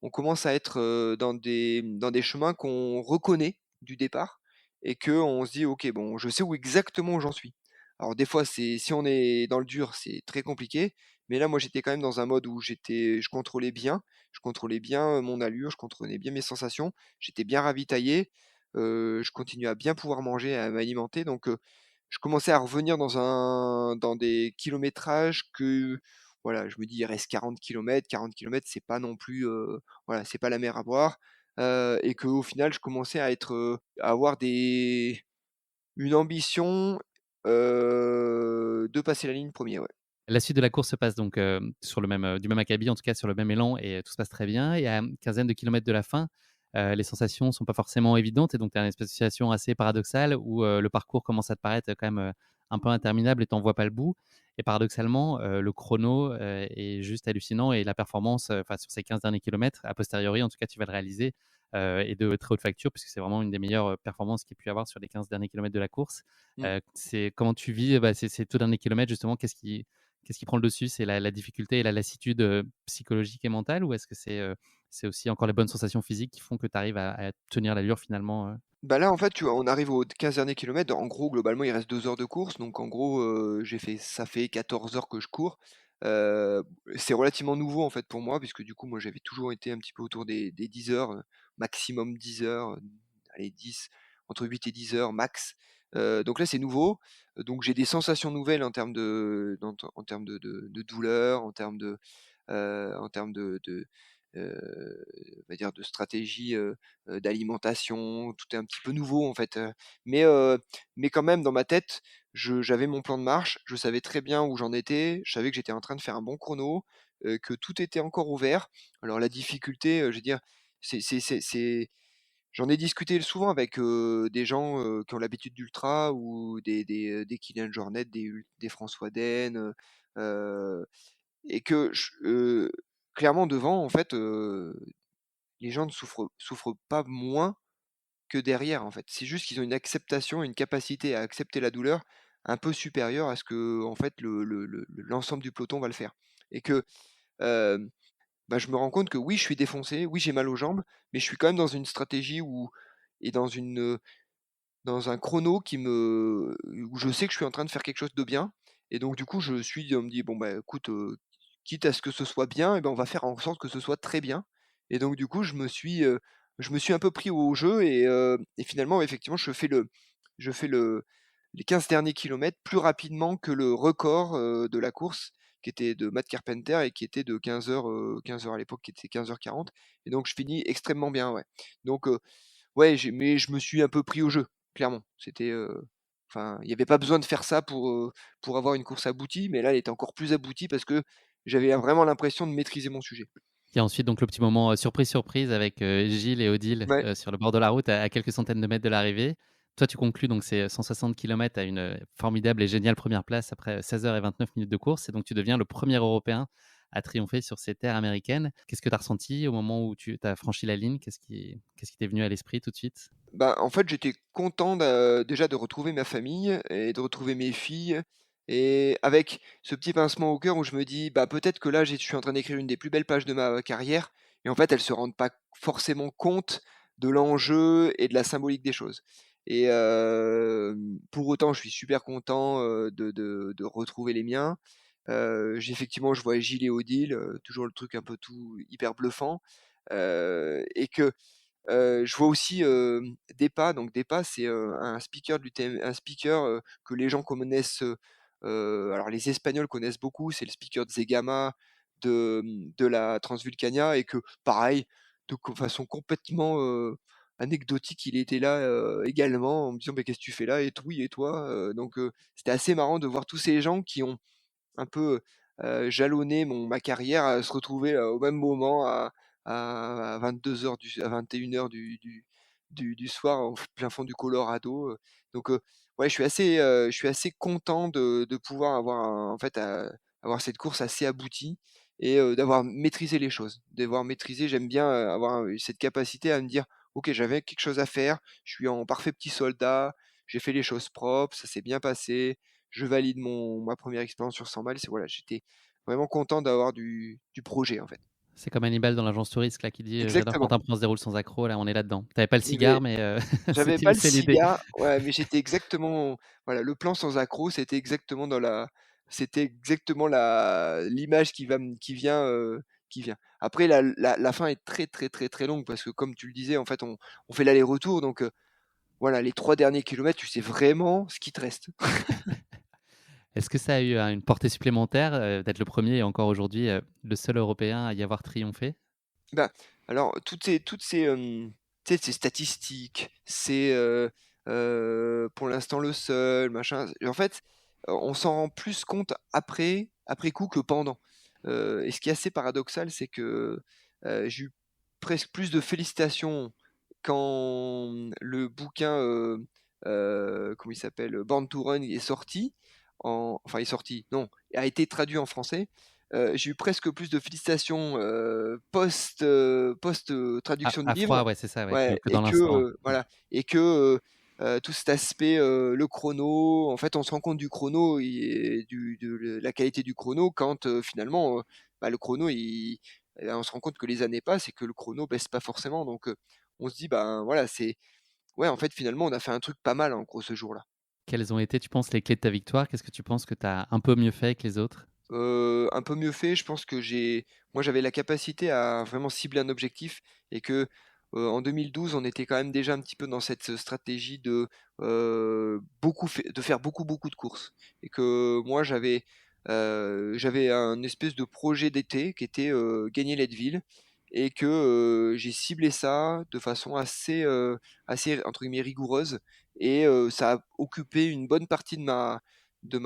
on commence à être, dans des chemins qu'on reconnaît du départ et qu'on se dit: «OK, bon, je sais où exactement où j'en suis». Alors des fois, si on est dans le dur, c'est très compliqué, mais là, moi, j'étais quand même dans un mode où je contrôlais bien, mon allure, je contrôlais bien mes sensations, j'étais bien ravitaillé, je continuais à bien pouvoir manger, à m'alimenter, donc je commençais à revenir dans des kilométrages que, voilà, je me dis: «Il reste 40 kilomètres, c'est pas non plus, voilà, c'est pas la mer à boire», et qu'au final, je commençais à avoir une ambition, de passer la ligne premier, ouais. La suite de la course se passe donc, sur le même, du même acabit, en tout cas sur le même élan et tout se passe très bien et à une quinzaine de kilomètres de la fin, les sensations sont pas forcément évidentes et donc tu as une espèce de situation assez paradoxale où, le parcours commence à te paraître quand même, un peu interminable et tu en vois pas le bout et paradoxalement, le chrono, est juste hallucinant et la performance, enfin sur ces 15 derniers kilomètres, a posteriori en tout cas tu vas le réaliser, est de très haute facture puisque c'est vraiment une des meilleures, performances qu'il y ait pu y avoir sur les 15 derniers kilomètres de la course. Mmh. C'est comment tu vis, bah, ces tout derniers kilomètres justement? Qu'est-ce qui prend le dessus? C'est la difficulté et la lassitude, psychologique et mentale ou est-ce que c'est aussi encore les bonnes sensations physiques qui font que tu arrives à tenir l'allure finalement, Bah, là, en fait, tu vois, on arrive aux 15 derniers kilomètres. En gros, globalement, il reste 2 heures de course. Donc, en gros, ça fait 14 heures que je cours. Heu, c'est relativement nouveau, en fait, pour moi, puisque du coup, moi, j'avais toujours été un petit peu autour des 10 heures, maximum 10 heures, allez 10, entre 8 et 10 heures max. Donc là, c'est nouveau. Donc j'ai des sensations nouvelles en termes de douleur, en termes on va dire de stratégie, d'alimentation. Tout est un petit peu nouveau en fait, mais heu, mais quand même dans ma tête, j'avais mon plan de marche, je savais très bien où j'en étais, je savais que j'étais en train de faire un bon chrono, que tout était encore ouvert. Alors la difficulté, je veux dire, c'est j'en ai discuté souvent avec, des gens, qui ont l'habitude d'ultra ou des Kylian Jornet, des François Den, et que clairement devant en fait, les gens ne souffrent pas moins que derrière, en fait. C'est juste qu'ils ont une acceptation, une capacité à accepter la douleur un peu supérieure à ce que, en fait, l'ensemble du peloton va le faire. Et que, hem, bah, je me rends compte que oui, je suis défoncé, oui, j'ai mal aux jambes, mais je suis quand même dans une stratégie et dans un chrono où je sais que je suis en train de faire quelque chose de bien. Et donc du coup, on me dit: «Bon, bah, écoute, quitte à ce que ce soit bien, et ben, on va faire en sorte que ce soit très bien». Et donc du coup, je me suis un peu pris au jeu, et finalement, effectivement, je fais les 15 derniers kilomètres plus rapidement que le record, de la course, qui était de Matt Carpenter et qui était de 15 heures à l'époque, qui était 15h40. Et donc je finis extrêmement bien, ouais. Donc ouais, mais je me suis un peu pris au jeu, clairement. Enfin, il y avait pas besoin de faire ça pour avoir une course aboutie, mais là, elle était encore plus aboutie parce que j'avais vraiment l'impression de maîtriser mon sujet. Il y a ensuite donc le petit moment, surprise, surprise avec, Gilles et Odile, Ouais. sur le bord de la route à quelques centaines de mètres de l'arrivée. Toi, tu conclus donc ces 160 kilomètres à une, formidable et géniale première place après 16 heures et 29 minutes de course et donc tu deviens le premier Européen à triompher sur ces terres américaines. Qu'est-ce que tu as ressenti au moment où tu as franchi la ligne? Qu'est-ce qui t'est venu à l'esprit tout de suite? Bah, en fait, j'étais content déjà de retrouver ma famille et de retrouver mes filles et avec ce petit pincement au cœur où je me dis: «Bah, peut-être que là, je suis en train d'écrire une des plus belles pages de ma carrière» et en fait, elles se rendent pas forcément compte de l'enjeu et de la symbolique des choses et pour autant, je suis super content, de retrouver les miens. Effectivement, je vois Gilles et Odile, toujours le truc un peu tout hyper bluffant, et que je vois aussi, Depa, donc Depa, c'est, un speaker de l'UTM un speaker, que les gens connaissent, alors les Espagnols connaissent beaucoup, c'est le speaker de Zegama, de la Transvulcania et que pareil, de façon complètement, anecdotique, il était là, également en me disant: «Beh, qu'est-ce que tu fais là? Et oui et toi?» C'était assez marrant de voir tous ces gens qui ont un peu, jalonné ma carrière à se retrouver, au même moment à 22 heures à 21 heures du soir en plein fond du Colorado, donc ouais, je suis assez content de pouvoir avoir en fait, avoir cette course assez aboutie et d'avoir maîtrisé les choses. D'avoir maîtrisé j'aime bien, avoir, cette capacité à me dire: «OK, j'avais quelque chose à faire, je suis en parfait petit soldat, j'ai fait les choses propres, ça s'est bien passé, je valide ma première expérience sur 100 miles» et voilà, j'étais vraiment content d'avoir du projet, en fait. C'est comme Hannibal dans l'Agence Touriste là qui dit, «J'adore quand Exactement. un plan se déroule sans accroc», là on est là-dedans. Tu avais pas le Mais cigare mais j'avais pas le c'est l'idée. cigare, ouais, mais j'étais exactement voilà, le plan sans accroc, c'était exactement la l'image qui vient. Après la fin est très, très, très, très longue parce que comme tu le disais, en fait, on fait l'aller-retour donc voilà, les 3 derniers kilomètres, tu sais vraiment ce qui te reste. Est-ce que ça a eu, une portée supplémentaire, d'être le premier et encore aujourd'hui, le seul Européen à y avoir triomphé? Bah, alors tu sais, ces statistiques, pour l'instant le seul, machin, en fait, on s'en rend plus compte après coup que pendant. Et ce qui est assez paradoxal, c'est que, j'ai eu presque plus de félicitations quand, le bouquin, comment il s'appelle? Born to Run est sorti, est sorti, non, a été traduit en français. J'ai eu presque plus de félicitations, post, traduction du À froid, livre, ouais, c'est ça, ouais, ouais que et dans que, l'instant. Mmh. voilà et que, tout cet aspect, le chrono, en fait, on se rend compte du chrono et de la qualité du chrono quand, finalement, bah, le chrono on se rend compte que les années passent et que le chrono baisse pas forcément donc on se dit: «Ben, voilà, c'est ouais, en fait, finalement, on a fait un truc pas mal, en gros, ce jour-là». Quelles ont été, tu penses, les clés de ta victoire? Qu'est-ce que tu penses que tu as un peu mieux fait que les autres? Un peu mieux fait, je pense que j'avais la capacité à vraiment cibler un objectif et que, en 2012, on était quand même déjà un petit peu dans cette stratégie de faire beaucoup, beaucoup de courses et que moi j'avais un espèce de projet d'été qui était, gagner Leadville et que, j'ai ciblé ça de façon assez entre guillemets «rigoureuse» et ça a occupé une bonne partie de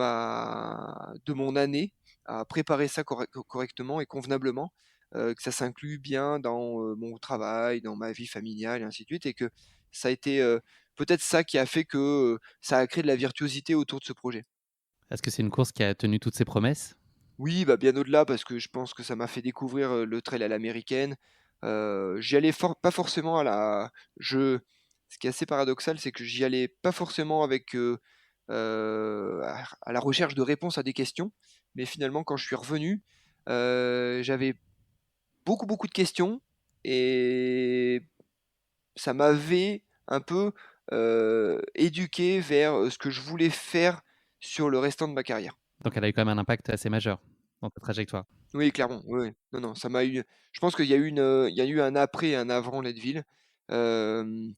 mon année à préparer ça correctement et convenablement, que ça s'inclut bien dans, mon travail, dans ma vie familiale et ainsi de suite et que ça a été, peut-être ça qui a fait que, ça a créé de la virtuosité autour de ce projet. Est-ce que c'est une course qui a tenu toutes ses promesses? Oui, bah, bien au-delà parce que je pense que ça m'a fait découvrir, le trail à l'américaine. J'y allais pas forcément je ce qui est assez paradoxal, c'est que j'y allais pas forcément avec, à la recherche de réponses à des questions, mais finalement quand je suis revenu, j'avais beaucoup, beaucoup de questions et ça m'avait un peu, éduqué vers, ce que je voulais faire sur le restant de ma carrière. Donc elle a eu quand même un impact assez majeur dans ta trajectoire. Oui, clairement, oui, oui. Non, non, ça m'a eu je pense qu'il y a eu il y a eu un après et un avant Leadville. Hem,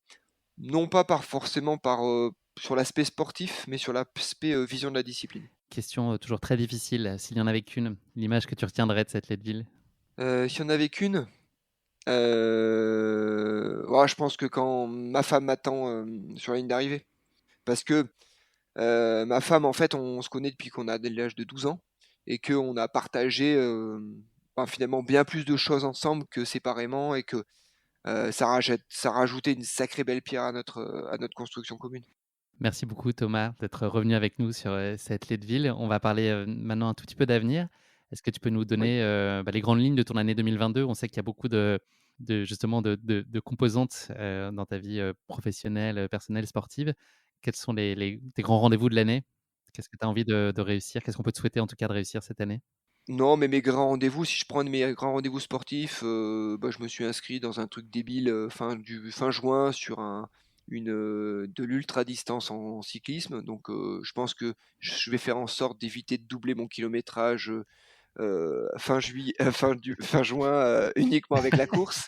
non pas forcément sur l'aspect sportif, mais sur l'aspect, vision de la discipline. Question, toujours très difficile, s'il y en avait qu'une, l'image que tu retiendrais de cette Leadville? S'il y en avait qu'une, oh, je pense que quand ma femme m'attend, sur la ligne d'arrivée. Parce que, ma femme, en fait, on se connaît depuis qu'on a dès l'âge de 12 ans et qu'on a partagé, finalement bien plus de choses ensemble que séparément et que ça rajoutait une sacrée belle pierre à notre construction commune. Merci beaucoup Thomas d'être revenu avec nous sur, cette Leadville. On va parler, maintenant un tout petit peu d'avenir. Est-ce que tu peux nous Oui. donner les grandes lignes de ton année 2022? On sait qu'il y a beaucoup justement de composantes dans ta vie professionnelle, personnelle, sportive. Quels sont tes grands rendez-vous de l'année? Qu'est-ce que tu as envie de réussir? Qu'est-ce qu'on peut te souhaiter en tout cas de réussir cette année? Non, mais mes grands rendez-vous, si je prends mes grands rendez-vous sportifs, je me suis inscrit dans un truc débile, fin juin sur de l'ultra distance en cyclisme. Donc, je pense que je vais faire en sorte d'éviter de doubler mon kilométrage, fin juin, uniquement avec la course.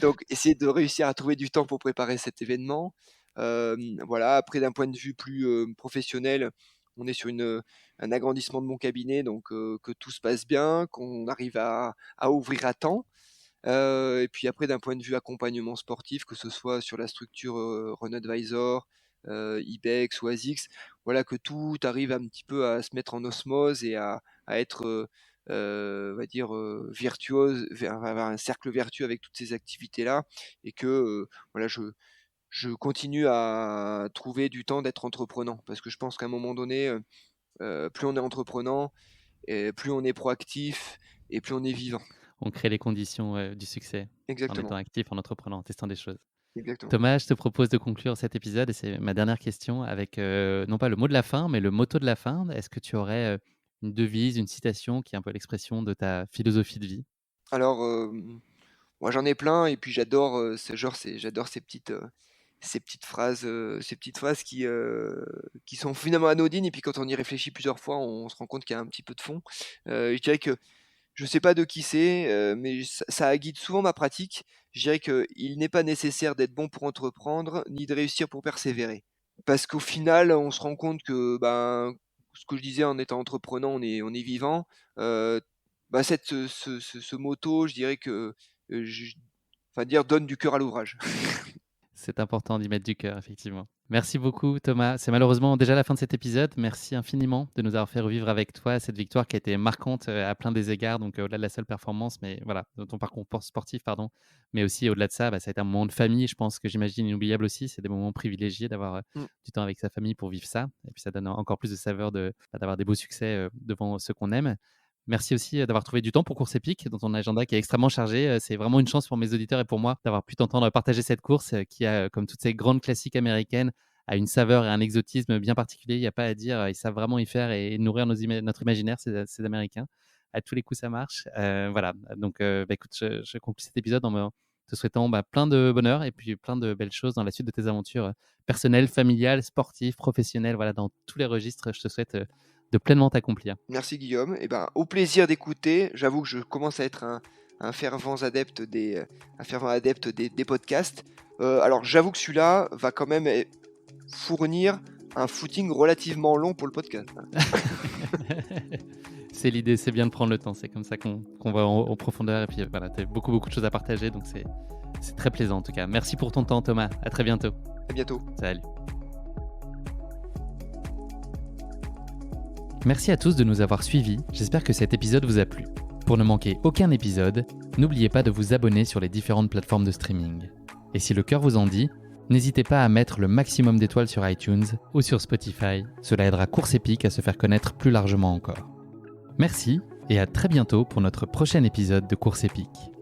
Donc essayer de réussir à trouver du temps pour préparer cet événement. Voilà, après d'un point de vue plus, professionnel, on est sur un agrandissement de mon cabinet, donc que tout se passe bien, qu'on arrive à ouvrir à temps. Et puis après d'un point de vue accompagnement sportif, que ce soit sur la structure, Run Advisor, Ibex ou ASICS, voilà, que tout arrive un petit peu à se mettre en osmose et à être, on va dire, virtuose, vers avoir un cercle vertueux avec toutes ces activités-là, et que, voilà, je continue à trouver du temps d'être entreprenant. Parce que je pense qu'à un moment donné, plus on est entreprenant, et plus on est proactif et plus on est vivant. On crée les conditions du succès en étant Exactement, actif, en entreprenant, en testant des choses. exactement. Thomas, je te propose de conclure cet épisode et c'est ma dernière question avec non pas le mot de la fin, mais le motto de la fin. Est-ce que tu aurais une devise, une citation qui est un peu l'expression de ta philosophie de vie? Alors, moi j'en ai plein, et puis j'adore, j'adore ces petites phrases qui sont finalement anodines, et puis quand on y réfléchit plusieurs fois, on se rend compte qu'il y a un petit peu de fond. Je dirais que je sais pas de qui c'est, mais ça guide souvent ma pratique. Je dirais qu'il n'est pas nécessaire d'être bon pour entreprendre, ni de réussir pour persévérer. Parce qu'au final, on se rend compte que, ben, ce que je disais, en étant entreprenant, on est vivant. Heu, ce motto, je dirais que, je enfin dire: «Donne du cœur à l'ouvrage». C'est important d'y mettre du cœur, effectivement. Merci beaucoup, Thomas. C'est malheureusement déjà la fin de cet épisode. Merci infiniment de nous avoir fait revivre avec toi cette victoire qui a été marquante à plein des égards, donc au-delà de la seule performance, mais voilà, de ton parcours sportif, pardon. Mais aussi au-delà de ça, ça a été un moment de famille, je pense que j'imagine inoubliable aussi. C'est des moments privilégiés d'avoir Mmh. du temps avec sa famille pour vivre ça. Et puis ça donne encore plus de saveur d'avoir des beaux succès devant ceux qu'on aime. Merci aussi d'avoir trouvé du temps pour Course Épique dans ton agenda qui est extrêmement chargé. C'est vraiment une chance pour mes auditeurs et pour moi d'avoir pu t'entendre partager cette course qui a, comme toutes ces grandes classiques américaines, a une saveur et un exotisme bien particulier. Il n'y a pas à dire. Ils savent vraiment y faire et nourrir notre imaginaire, ces Américains. À tous les coups, ça marche. Voilà. Donc, écoute, je conclue cet épisode en te souhaitant plein de bonheur et puis plein de belles choses dans la suite de tes aventures personnelles, familiales, sportives, professionnelles. Voilà, dans tous les registres, je te souhaite de pleinement t'accomplir. Merci Guillaume. Et ben, au plaisir d'écouter. J'avoue que je commence à être un fervent adepte des podcasts. Alors j'avoue que celui-là va quand même fournir un footing relativement long pour le podcast, hein. C'est l'idée, c'est bien de prendre le temps. C'est comme ça qu'on va en profondeur. Et puis voilà, tu as beaucoup de choses à partager. Donc c'est très plaisant en tout cas. Merci pour ton temps, Thomas. À très bientôt. À bientôt. Salut. Merci à tous de nous avoir suivis. J'espère que cet épisode vous a plu. Pour ne manquer aucun épisode, n'oubliez pas de vous abonner sur les différentes plateformes de streaming. Et si le cœur vous en dit, n'hésitez pas à mettre le maximum d'étoiles sur iTunes ou sur Spotify. Cela aidera Course Épique à se faire connaître plus largement encore. Merci et à très bientôt pour notre prochain épisode de Course Épique.